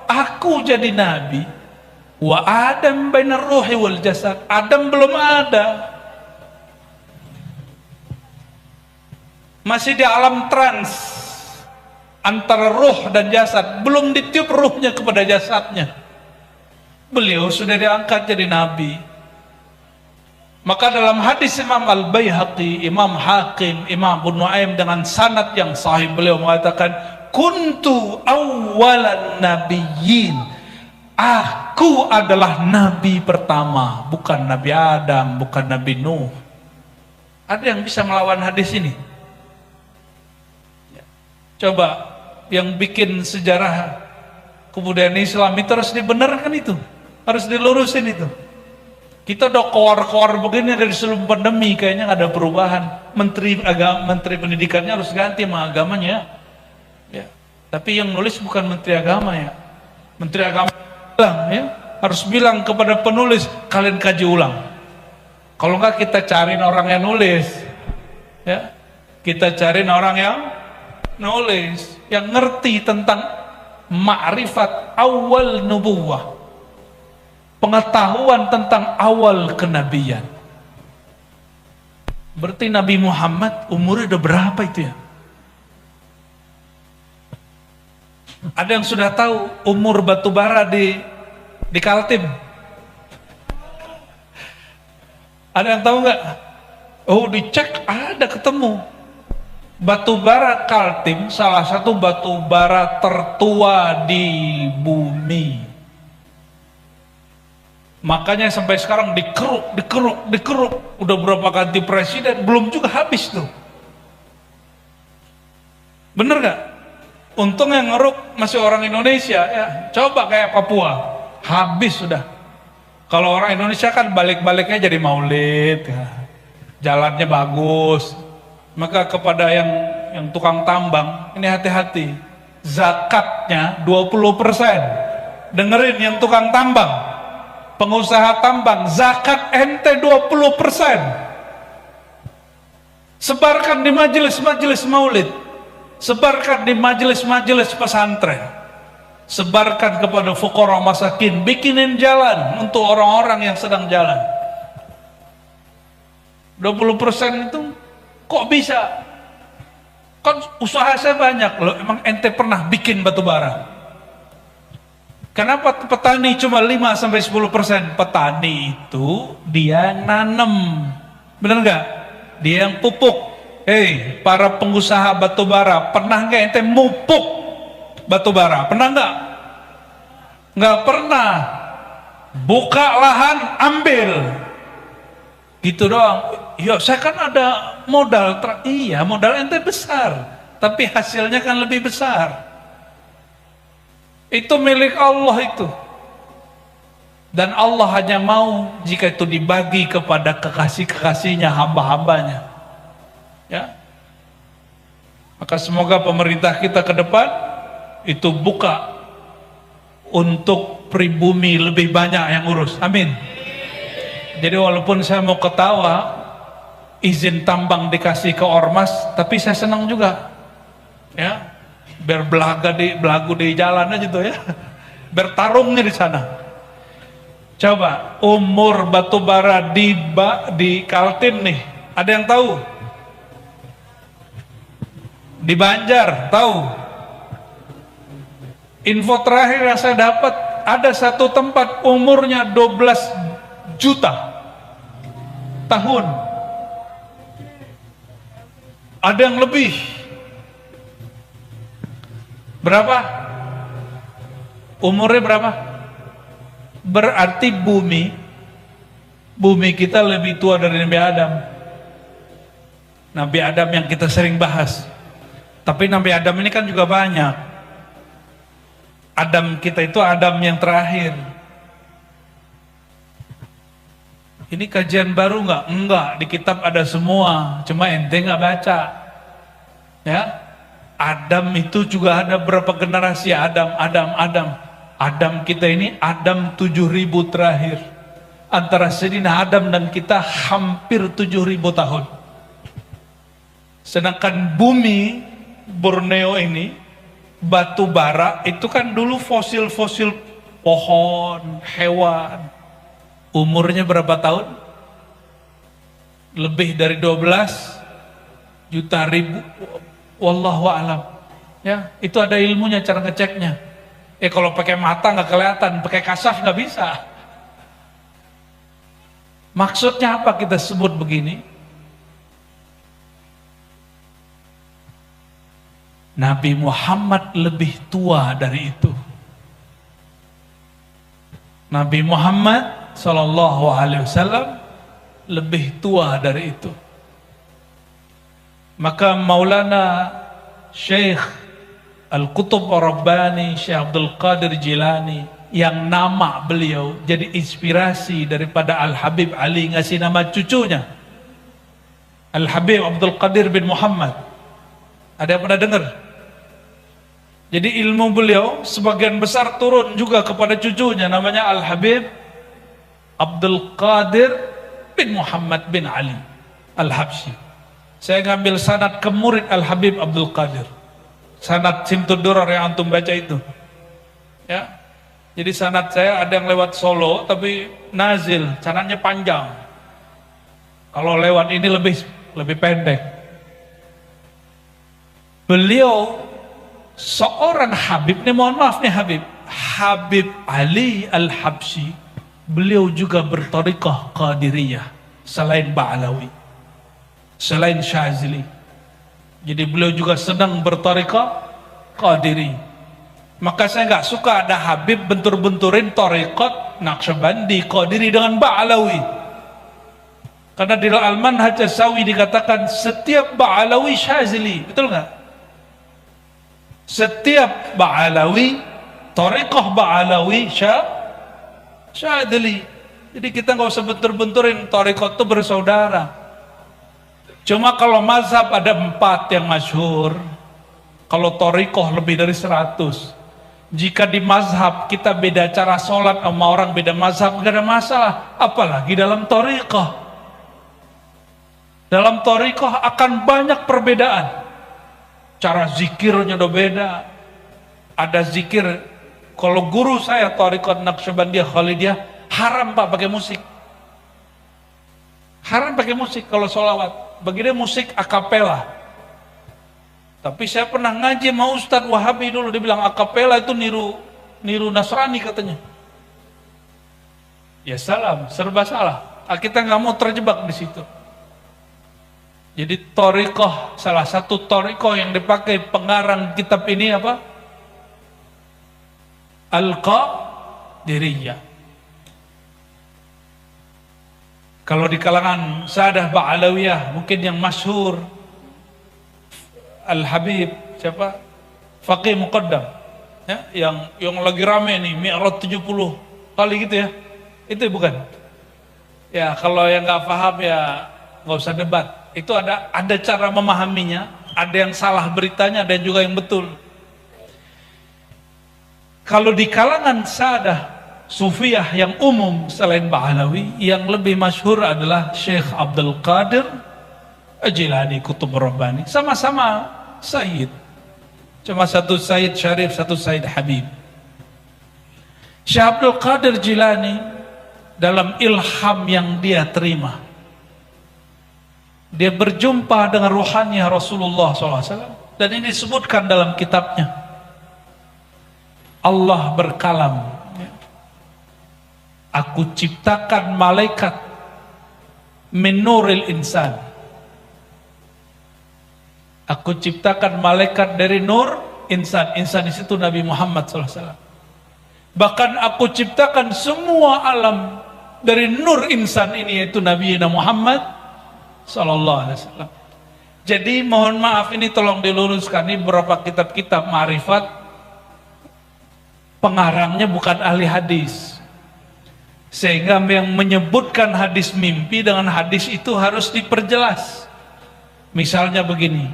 aku jadi nabi. Wa Adam bainar ruhi wal jasad. Adam belum ada. Masih di alam trans antara ruh dan jasad, belum ditiup ruhnya kepada jasadnya. Beliau sudah diangkat jadi nabi. Maka dalam hadis Imam Al-Baihaqi, Imam Hakim, Imam Abu Nuaim dengan sanad yang sahih, beliau mengatakan, kuntu awwalan nabiyyin, aku adalah nabi pertama, bukan Nabi Adam, bukan Nabi Nuh. Ada yang bisa melawan hadis ini? Coba yang bikin sejarah kebudayaan Islam itu harus dibenarkan, itu harus dilurusin itu. Kita udah koar-koar begini dari sebelum pandemi, kayaknya nggak ada perubahan. Menteri pendidikannya harus ganti sama agamanya. Ya. Tapi yang nulis bukan menteri agama ya. Menteri agama bilang, ya, harus bilang kepada penulis, kalian kaji ulang. Kalau nggak kita cariin orang yang nulis, ya, kita cariin orang yang nulis, yang ngerti tentang ma'rifat awal nubuwah, pengetahuan tentang awal kenabian. Berarti Nabi Muhammad umurnya udah berapa itu ya? Ada yang sudah tahu umur batu bara di Kaltim? Ada yang tahu nggak? Oh, dicek ada, ketemu. Batu bara Kaltim salah satu batu bara tertua di bumi. Makanya sampai sekarang dikeruk. Udah berapa ganti presiden, belum juga habis tuh. Bener gak? Untung yang ngeruk masih orang Indonesia ya. Coba kayak Papua, habis sudah. Kalau orang Indonesia kan balik-baliknya jadi maulid ya. Jalannya bagus. Maka kepada yang tukang tambang, ini hati-hati. Zakatnya 20%. Dengerin yang tukang tambang, pengusaha tambang, zakat ente 20%. Sebarkan di majelis-majelis maulid, sebarkan di majelis-majelis pesantren, sebarkan kepada fuqara masakin, bikinin jalan untuk orang-orang yang sedang jalan. 20% itu kok bisa? Kan usaha saya banyak loh. Emang ente pernah bikin batu bara? Kenapa petani cuma 5-10%? Petani itu dia yang nanam, bener nggak? Dia yang pupuk. Hei, para pengusaha batu bara, pernah nggak ente mupuk batu bara? Pernah nggak? Nggak pernah. Buka lahan, ambil, gitu doang. Ya, saya kan ada modal. Iya, modal ente besar, tapi hasilnya kan lebih besar. Itu milik Allah itu. Dan Allah hanya mau jika itu dibagi kepada kekasih-kekasihnya, hamba-hambanya. Ya. Maka semoga pemerintah kita ke depan itu buka untuk pribumi lebih banyak yang urus. Amin. Jadi walaupun saya mau ketawa, izin tambang dikasih ke ormas, tapi saya senang juga. Ya. Biar belagu di jalan aja tuh ya, bertarungnya di sana. Coba umur batu bara di Kaltim nih, ada yang tahu? Di Banjar tahu? Info terakhir yang saya dapat, ada satu tempat umurnya 12 juta tahun. Ada yang lebih. Berapa? Umurnya berapa? Berarti bumi kita lebih tua dari Nabi Adam. Nabi Adam yang kita sering bahas. Tapi Nabi Adam ini kan juga banyak. Adam kita itu Adam yang terakhir. Ini kajian baru nggak? Enggak, di kitab ada semua. Cuma ente nggak baca. Ya. Adam itu juga ada berapa generasi? Adam kita ini Adam 7.000 terakhir. Antara Sayyidina Adam dan kita hampir 7.000 tahun. Sedangkan bumi Borneo ini, batu bara itu kan dulu fosil-fosil pohon, hewan. Umurnya berapa tahun? Lebih dari 12 juta ribu. Wallahu a'lam. Ya, itu ada ilmunya cara ngeceknya. Kalau pakai mata nggak kelihatan, pakai kasaf nggak bisa. Maksudnya apa kita sebut begini? Nabi Muhammad lebih tua dari itu. Nabi Muhammad sallallahu alaihi wasallam lebih tua dari itu. Maka Maulana Syekh Al-Qutub Ar-Rabbani, Syekh Abdul Qadir Jilani, yang nama beliau jadi inspirasi daripada Al-Habib Ali, ngasih nama cucunya Al-Habib Abdul Qadir bin Muhammad. Ada yang pernah dengar? Jadi ilmu beliau sebagian besar turun juga kepada cucunya, namanya Al-Habib Abdul Qadir bin Muhammad bin Ali Al-Habsyi. Saya ngambil sanad ke murid Al-Habib Abdul Qadir, sanad Simtud Durar yang antum baca itu ya. Jadi sanad saya ada yang lewat Solo tapi nazil, sanadnya panjang. Kalau lewat ini lebih pendek. Beliau seorang Habib, nih mohon maaf nih Habib Ali Al-Habsyi, beliau juga berthariqah Qadiriyah selain Ba'alawi, selain Syazili. Jadi beliau juga sedang berthariqah Qadiri. Maka saya nggak suka ada Habib bentur-benturin thariqat Naqsyabandi Qadiri dengan Ba'alawi. Karena di Al-Manhaj As-Sawi dikatakan setiap Ba'alawi Syazili, betul nggak? Setiap Ba'alawi, thariqah Ba'alawi Syadili. Jadi kita nggak usah bentur-benturin, thariqah itu bersaudara. Cuma kalau mazhab ada 4 yang masyhur, kalau thariqah lebih dari 100. Jika di mazhab kita beda cara sholat sama orang beda mazhab, nggak ada masalah. Apalagi dalam thariqah. Dalam thariqah akan banyak perbedaan. Cara zikirnya udah beda. Ada zikir, kalau guru saya thariqat Naqsyabandiyah Khalidiyah, haram Pak pakai musik. Haram pakai musik kalau sholawat. Bagi dia musik akapela. Tapi saya pernah ngaji sama Ustadz Wahabi dulu, dia bilang akapela itu niru Nasrani katanya. Ya salam, serba salah. Kita nggak mau terjebak di situ. Jadi thariqah, salah satu thariqah yang dipakai pengarang kitab ini apa? Al-Qadiriyah. Kalau di kalangan Sadah Ba'alawiyah mungkin yang masyhur Al-Habib siapa? Faqih Muqaddam ya, yang lagi rame nih Mi'raj 70 kali gitu ya. Itu bukan? Ya kalau yang nggak paham ya nggak usah debat. Itu ada cara memahaminya, ada yang salah beritanya, ada juga yang betul. Kalau di kalangan Sadah Sufiyah yang umum selain Ba'alawi, yang lebih masyhur adalah Syekh Abdul Qadir Jilani Qutub Rabbani, sama-sama Sayyid, cuma satu Sayyid Syarif, satu Sayyid Habib. Syekh Abdul Qadir Jilani dalam ilham yang dia terima, dia berjumpa dengan ruhannya Rasulullah SAW, dan ini disebutkan dalam kitabnya. Allah berkalam, aku ciptakan malaikat min nuril insan, aku ciptakan malaikat dari nur insan. Insan di situ Nabi Muhammad SAW. Bahkan aku ciptakan semua alam dari nur insan ini, yaitu Nabi Muhammad Sallallahu Alaihi Wasallam. Jadi mohon maaf ini tolong diluruskan, ini beberapa kitab-kitab ma'rifat pengarangnya bukan ahli hadis, sehingga yang menyebutkan hadis mimpi dengan hadis itu harus diperjelas. Misalnya begini,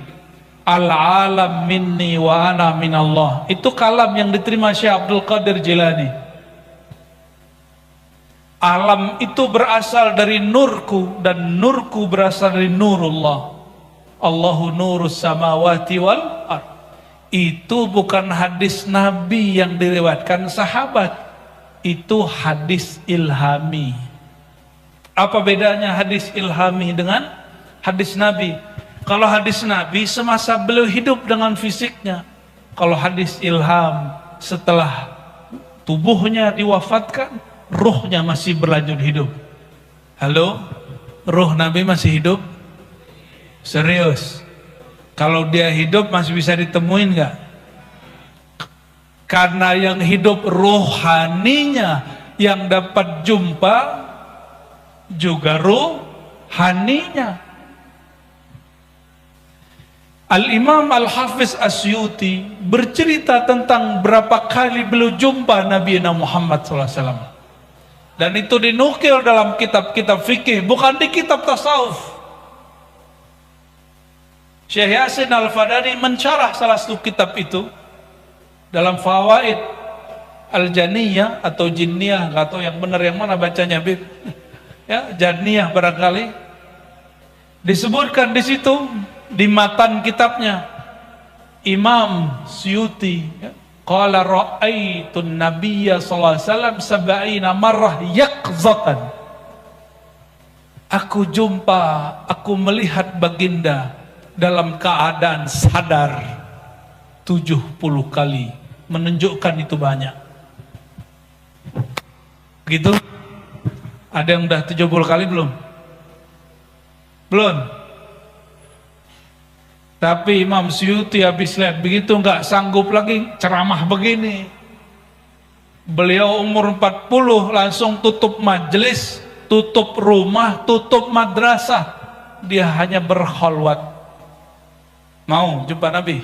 al-alam minni wa ana minallah, itu kalam yang diterima Syekh Abdul Qadir Jilani. Alam itu berasal dari nurku, dan nurku berasal dari nurullah. Allahu nurus samawati wal ard. Itu bukan hadis Nabi yang diriwayatkan sahabat, itu hadis ilhami. Apa bedanya hadis ilhami dengan hadis Nabi? Kalau hadis Nabi semasa beliau hidup dengan fisiknya. Kalau hadis ilham setelah tubuhnya diwafatkan, ruhnya masih berlanjut hidup. Halo, ruh Nabi masih hidup? Serius? Kalau dia hidup masih bisa ditemuin nggak? Karena yang hidup rohaninya yang dapat jumpa juga rohaninya. Al-Imam Al-Hafiz Asyuti bercerita tentang berapa kali beliau jumpa Nabi Muhammad SAW. Dan itu dinukil dalam kitab-kitab fikih, bukan di kitab tasawuf. Syekh Yasin Al-Fadani mensyarah salah satu kitab itu dalam Fawaid Al-Janiyah atau Jinniyah, atau yang benar yang mana bacanya, Bib? Ya, Janiyah barangkali. Disebutkan di situ di matan kitabnya Imam Suyuti, ya, qala ra'aitun nabiyya sallallahu alaihi wasallam sab'ina marrah yaqzatan. Aku melihat baginda dalam keadaan sadar 70 kali, menunjukkan itu banyak. Begitu? Ada yang udah 70 kali belum? Belum. Tapi Imam Suyuti habis lihat begitu nggak sanggup lagi ceramah begini. Beliau umur 40 langsung tutup majelis, tutup rumah, tutup madrasah. Dia hanya berkhalwat. Mau jumpa Nabi?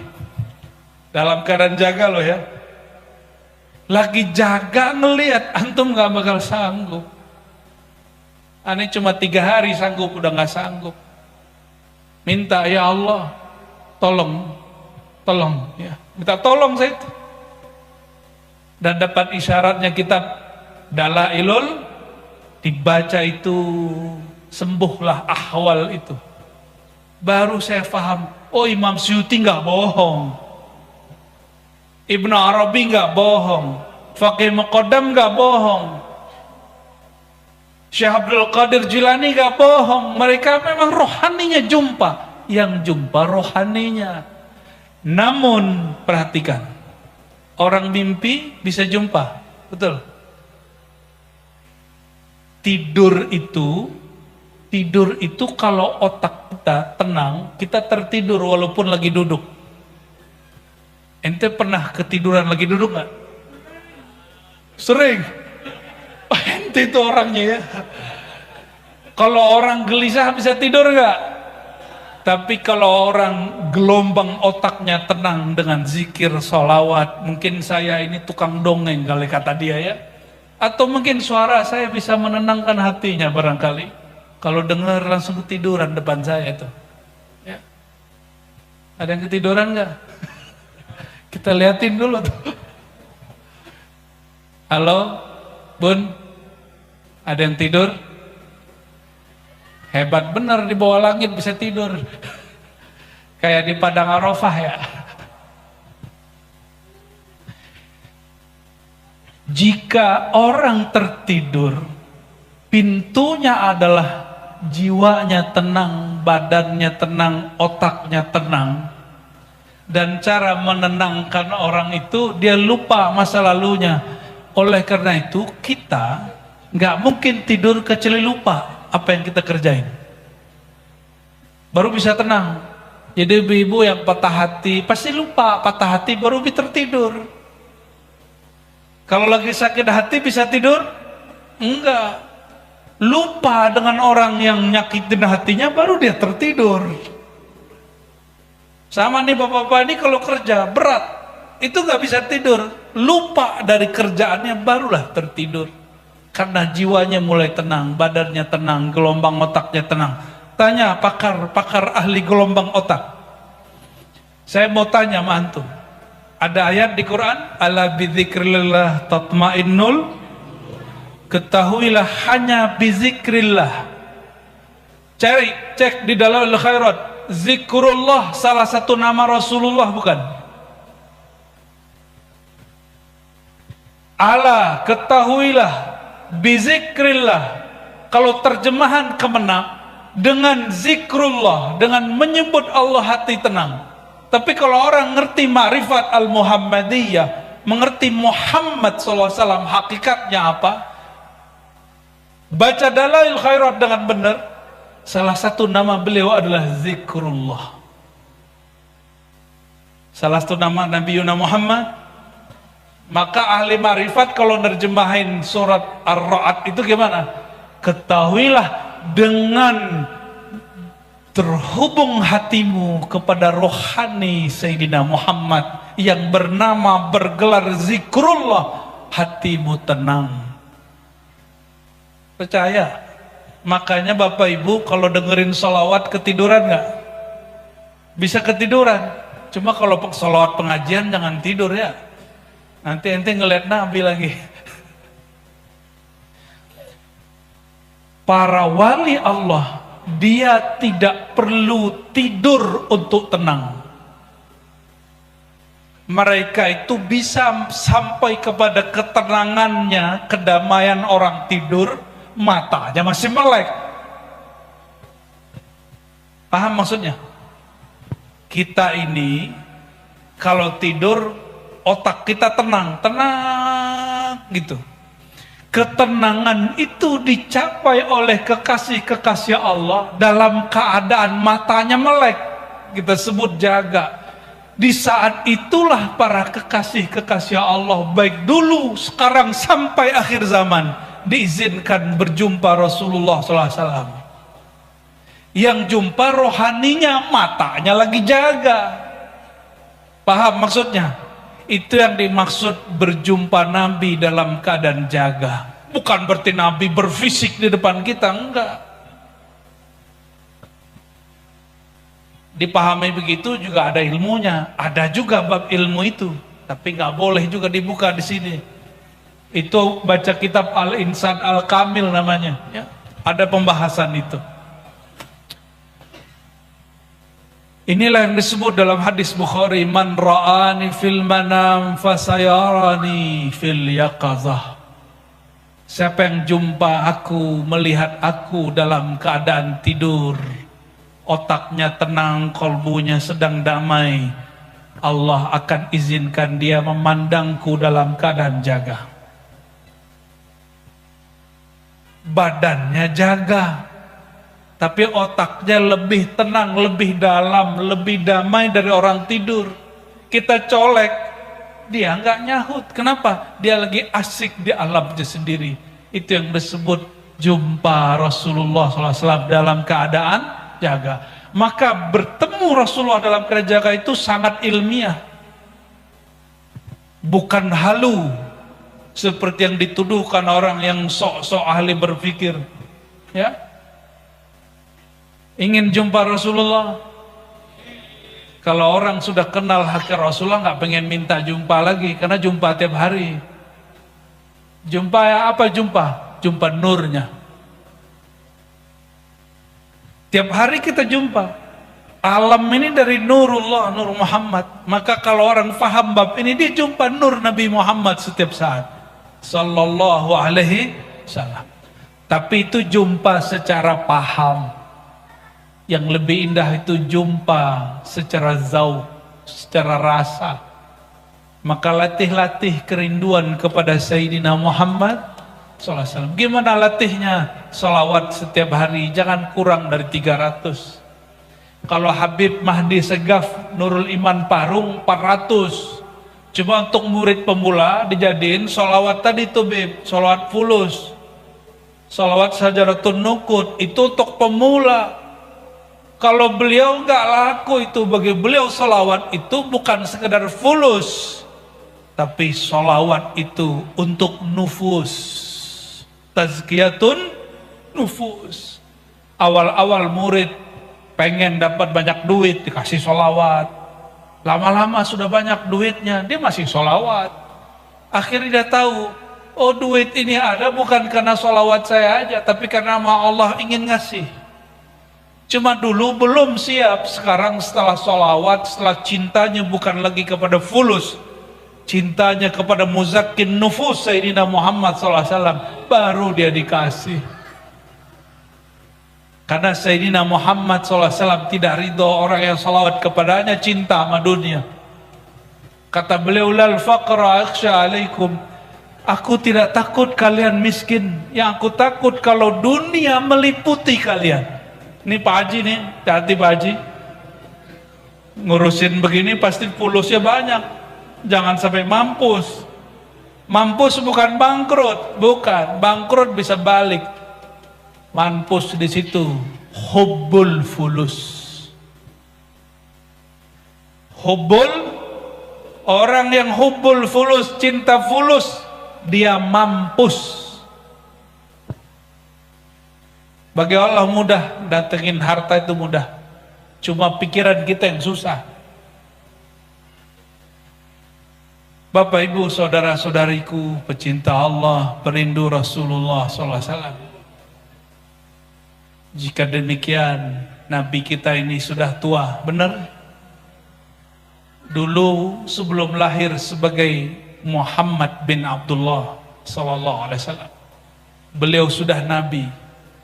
Dalam keadaan jaga loh ya. Lagi jaga ngelihat, antum nggak bakal sanggup. Aneh cuma 3 hari sanggup, udah nggak sanggup. Minta, ya Allah, tolong ya, minta tolong saya itu. Dan dapat isyaratnya kitab Dalailul, dibaca itu sembuhlah ahwal itu. Baru saya paham, oh Imam Suyuti nggak bohong, Ibnu Arabi nggak bohong, Faqih Muqaddam nggak bohong, Syekh Abdul Qadir Jilani nggak bohong. Mereka memang rohaninya jumpa. Yang jumpa rohaninya. Namun perhatikan, orang mimpi bisa jumpa, betul? Tidur itu kalau otak kita tenang, kita tertidur walaupun lagi duduk. Ente pernah ketiduran lagi duduk nggak? Sering. Ente itu orangnya ya. Kalau orang gelisah bisa tidur nggak? Tapi kalau orang gelombang otaknya tenang dengan zikir, sholawat, mungkin saya ini tukang dongeng kali kata dia ya. Atau mungkin suara saya bisa menenangkan hatinya barangkali. Kalau dengar langsung ketiduran depan saya itu. Ya. Ada yang ketiduran nggak? Kita liatin dulu tuh. Halo, Bun, ada yang tidur? Hebat benar, di bawah langit bisa tidur. Kayak di Padang Arafah ya. Jika orang tertidur, pintunya adalah jiwanya tenang, badannya tenang, otaknya tenang. Dan cara menenangkan orang itu, dia lupa masa lalunya. Oleh karena itu, kita nggak mungkin tidur kecuali lupa apa yang kita kerjain, baru bisa tenang. Jadi ibu-ibu yang patah hati pasti lupa patah hati, baru bisa tertidur. Kalau lagi sakit hati bisa tidur? Enggak. Lupa dengan orang yang nyakitin hatinya, baru dia tertidur. Sama nih bapak-bapak ini kalau kerja berat, itu nggak bisa tidur. Lupa dari kerjaannya, barulah tertidur. Karena jiwanya mulai tenang, badannya tenang, gelombang otaknya tenang. Tanya pakar ahli gelombang otak. Saya mau tanya sama antum. Ada ayat di Quran, ala bidzikrillah tatmainnul. Ketahuilah hanya bizikrillah. Cek di Dalailul Khairat. Zikrullah salah satu nama Rasulullah bukan? Ala ketahuilah bizikrillah, kalau terjemahan kemenak dengan zikrullah, dengan menyebut Allah hati tenang. Tapi kalau orang ngerti ma'rifat al-Muhammadiyah, mengerti Muhammad SAW hakikatnya apa, Baca Dalail Khairat dengan benar. Salah satu nama beliau adalah zikrullah. Salah satu nama Nabi Yuna Muhammad. Maka ahli marifat kalau nerjemahin surat Ar-Ra'd itu gimana? Ketahuilah dengan terhubung hatimu kepada rohani Sayyidina Muhammad yang bernama bergelar zikrullah, hatimu tenang. Percaya? Makanya Bapak Ibu kalau dengerin sholawat ketiduran nggak? Bisa ketiduran. Cuma kalau sholawat pengajian jangan tidur ya. Nanti ente ngeliat Nabi lagi. Para wali Allah, dia tidak perlu tidur untuk tenang. Mereka itu bisa sampai kepada ketenangannya, kedamaian orang tidur, matanya masih melek. Paham maksudnya? Kita ini kalau tidur otak kita tenang gitu. Ketenangan itu dicapai oleh kekasih-kekasih Allah dalam keadaan matanya melek. Kita sebut jaga. Di saat itulah para kekasih-kekasih Allah baik dulu, sekarang sampai akhir zaman diizinkan berjumpa Rasulullah SAW. Yang jumpa rohaninya matanya lagi jaga. Paham maksudnya? Itu yang dimaksud berjumpa Nabi dalam keadaan jaga. Bukan berarti Nabi berfisik di depan kita, enggak. Dipahami begitu juga ada ilmunya. Ada juga bab ilmu itu, tapi nggak boleh juga dibuka di sini. Itu baca kitab Al-Insan Al-Kamil namanya, ya. Ada pembahasan itu. Inilah yang disebut dalam hadis Bukhari, man ra'ani fil manam fasayarani fil yaqazah. Siapa yang jumpa aku, melihat aku dalam keadaan tidur, otaknya tenang, kolbunya sedang damai, Allah akan izinkan dia memandangku dalam keadaan jaga. Badannya jaga, tapi otaknya lebih tenang, lebih dalam, lebih damai dari orang tidur. Kita colek, dia nggak nyahut. Kenapa? Dia lagi asik di alamnya sendiri. Itu yang disebut jumpa Rasulullah SAW dalam keadaan jaga. Maka bertemu Rasulullah dalam keadaan jaga itu sangat ilmiah, bukan halu seperti yang dituduhkan orang yang sok-sok ahli berpikir, ya. Ingin jumpa Rasulullah. Kalau orang sudah kenal hak Rasulullah nggak pengen minta jumpa lagi, karena jumpa tiap hari. Jumpa ya apa jumpa? Jumpa nurnya. Tiap hari kita jumpa. Alam ini dari nurullah, nur Muhammad. Maka kalau orang faham bab ini, dia jumpa nur Nabi Muhammad setiap saat. Sallallahu alaihi wasallam. Tapi itu jumpa secara paham. Yang lebih indah itu jumpa secara zauq, secara rasa. Maka latih-latih kerinduan kepada Sayyidina Muhammad SAW. Gimana latihnya? Salawat setiap hari, jangan kurang dari 300. Kalau Habib Mahdi Segaf Nurul Iman Parung 400. Cuma untuk murid pemula dijadiin salawat tadi tuh Bib, salawat fulus. Salawat Sajaratun Nuqud itu untuk pemula. Kalau beliau nggak laku itu, bagi beliau salawat itu bukan sekedar fulus, tapi salawat itu untuk nufus, tazkiyatun nufus. Awal-awal murid pengen dapat banyak duit, dikasih salawat. Lama-lama sudah banyak duitnya, dia masih salawat. Akhirnya dia tahu, oh duit ini ada bukan karena salawat saya aja, tapi karena Allah ingin ngasih. Cuma dulu belum siap, sekarang setelah sholawat, setelah cintanya bukan lagi kepada fulus, cintanya kepada muzakkin nufus Sayyidina Muhammad SAW, baru dia dikasih. Karena Sayyidina Muhammad SAW tidak ridho orang yang sholawat kepadanya cinta sama dunia. Kata beliau, lal faqra akhsha alaikum, Aku tidak takut kalian miskin. Yang aku takut kalau dunia meliputi kalian. Ini Pak Haji nih, hati Pak Haji. Ngurusin begini pasti fulusnya banyak. Jangan sampai mampus. Mampus bukan bangkrut, bukan. Bangkrut bisa balik. Mampus di situ. Hubbul fulus. Hubbul, orang yang hubbul fulus, cinta fulus, dia mampus. Bagi Allah mudah, datengin harta itu mudah. Cuma pikiran kita yang susah. Bapak Ibu saudara-saudariku, pecinta Allah, perindu Rasulullah SAW. Jika demikian, Nabi kita ini sudah tua, benar? Dulu sebelum lahir sebagai Muhammad bin Abdullah SAW, beliau sudah Nabi.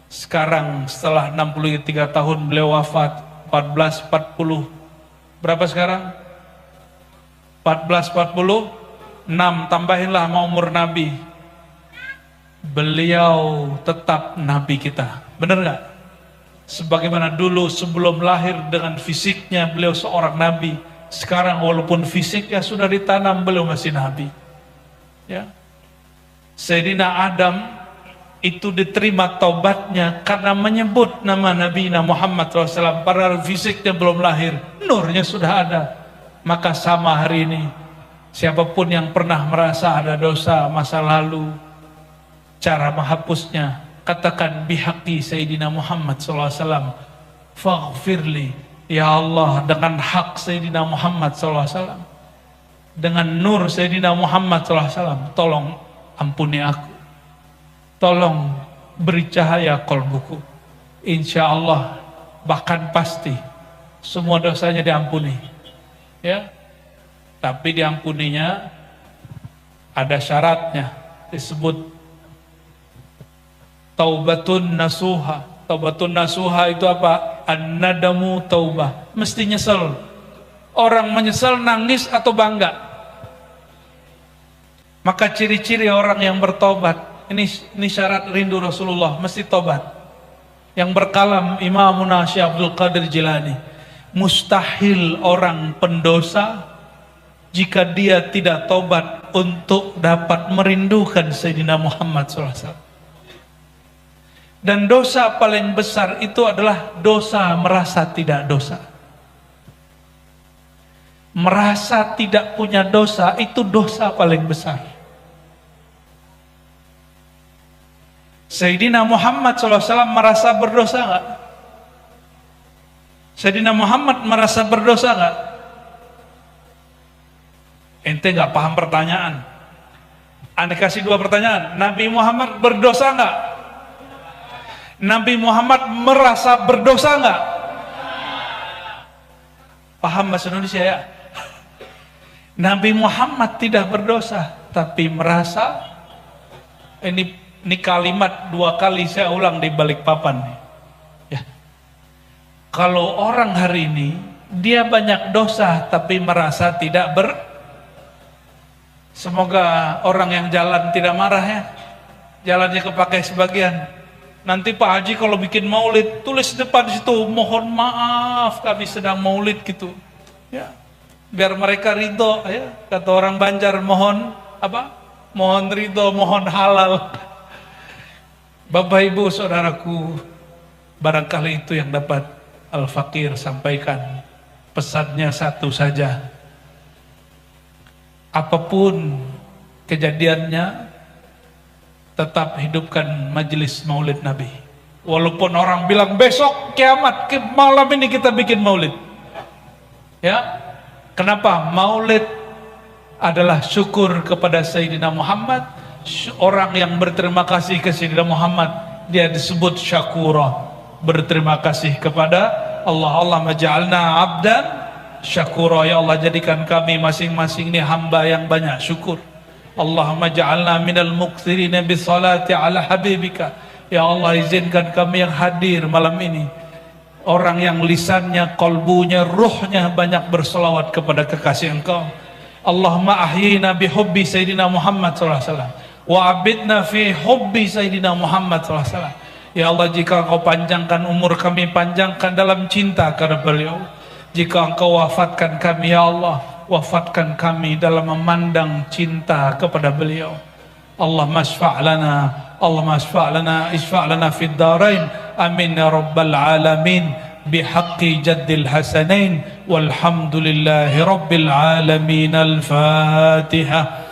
Sekarang setelah 63 tahun beliau wafat, 1440. Berapa sekarang? 1446, tambahinlah mau umur Nabi. Beliau tetap Nabi kita, benar nggak? Sebagaimana dulu sebelum lahir dengan fisiknya beliau seorang Nabi, sekarang walaupun fisiknya sudah ditanam beliau masih Nabi. Ya, Sayyidina Adam itu diterima taubatnya karena menyebut nama Nabi Muhammad SAW, padahal fisiknya belum lahir, nurnya sudah ada. Maka sama hari ini, siapapun yang pernah merasa ada dosa masa lalu, cara menghapusnya, katakan bihaqi Sayyidina Muhammad SAW, faghfirli, ya Allah, dengan hak Sayyidina Muhammad SAW, dengan nur Sayyidina Muhammad SAW, tolong ampuni aku, tolong beri cahaya kolbuku. Insya Allah, bahkan pasti semua dosanya diampuni. Ya, tapi diampuninya ada syaratnya, disebut taubatun nasuha. Taubatun nasuha itu apa? An-nadamu taubah, mesti nyesel. Orang menyesal nangis atau bangga? Maka ciri-ciri orang yang bertobat, ini syarat rindu Rasulullah, mesti tobat. Yang berkalam Imamuna Syekh Abdul Qadir Jilani, mustahil orang pendosa jika dia tidak tobat untuk dapat merindukan Sayyidina Muhammad SAW. Dan dosa paling besar itu adalah dosa merasa tidak dosa. Merasa tidak punya dosa itu dosa paling besar. Sayyidina Muhammad SAW merasa berdosa nggak? Sayyidina Muhammad merasa berdosa nggak? Ente nggak paham pertanyaan. Anda kasih dua pertanyaan. Nabi Muhammad berdosa nggak? Nabi Muhammad merasa berdosa nggak? Paham bahasa Indonesia ya? Nabi Muhammad tidak berdosa, tapi merasa. Ini kalimat dua kali saya ulang di balik papan. Ya. Kalau orang hari ini dia banyak dosa tapi merasa tidak Semoga orang yang jalan tidak marah ya. Jalannya kepakai sebagian. Nanti Pak Haji kalau bikin maulid tulis depan situ, mohon maaf kami sedang maulid gitu. Ya. Biar mereka ridho ya. Kata orang Banjar, mohon apa? Mohon ridho, mohon halal. Bapak Ibu saudaraku, barangkali itu yang dapat Al-Fakir sampaikan. Pesannya satu saja. Apapun kejadiannya, tetap hidupkan majelis maulid Nabi. Walaupun orang bilang besok kiamat, malam ini kita bikin maulid. Ya, kenapa? Maulid adalah syukur kepada Sayyidina Muhammad. Orang yang berterima kasih ke Sayyidina Muhammad, dia disebut syakura, berterima kasih kepada Allah. Allah maja'alna abdan syakura, ya Allah jadikan kami masing-masing ini hamba yang banyak syukur. Allahumma ja'alna minal muktsirina bisalati ala habibika, ya Allah izinkan kami yang hadir malam ini orang yang lisannya, kolbunya, ruhnya banyak berselawat kepada kekasih Engkau. Allahumma ahyina bihubbi Sayyidina Muhammad SAW. wa abidna fi hubbi Sayyidina Muhammad SAW. Ya Allah, jika Engkau panjangkan umur kami, panjangkan dalam cinta kepada beliau. Jika Engkau wafatkan kami, ya Allah, wafatkan kami dalam memandang cinta kepada beliau. Allahumma isfa' lana, Allahumma isfa' lana, isfa' lana fid darain. Amin ya rabbal alamin. Bihaqqi jaddil hasanain walhamdulillahi rabbil alamin. Al-Fatihah.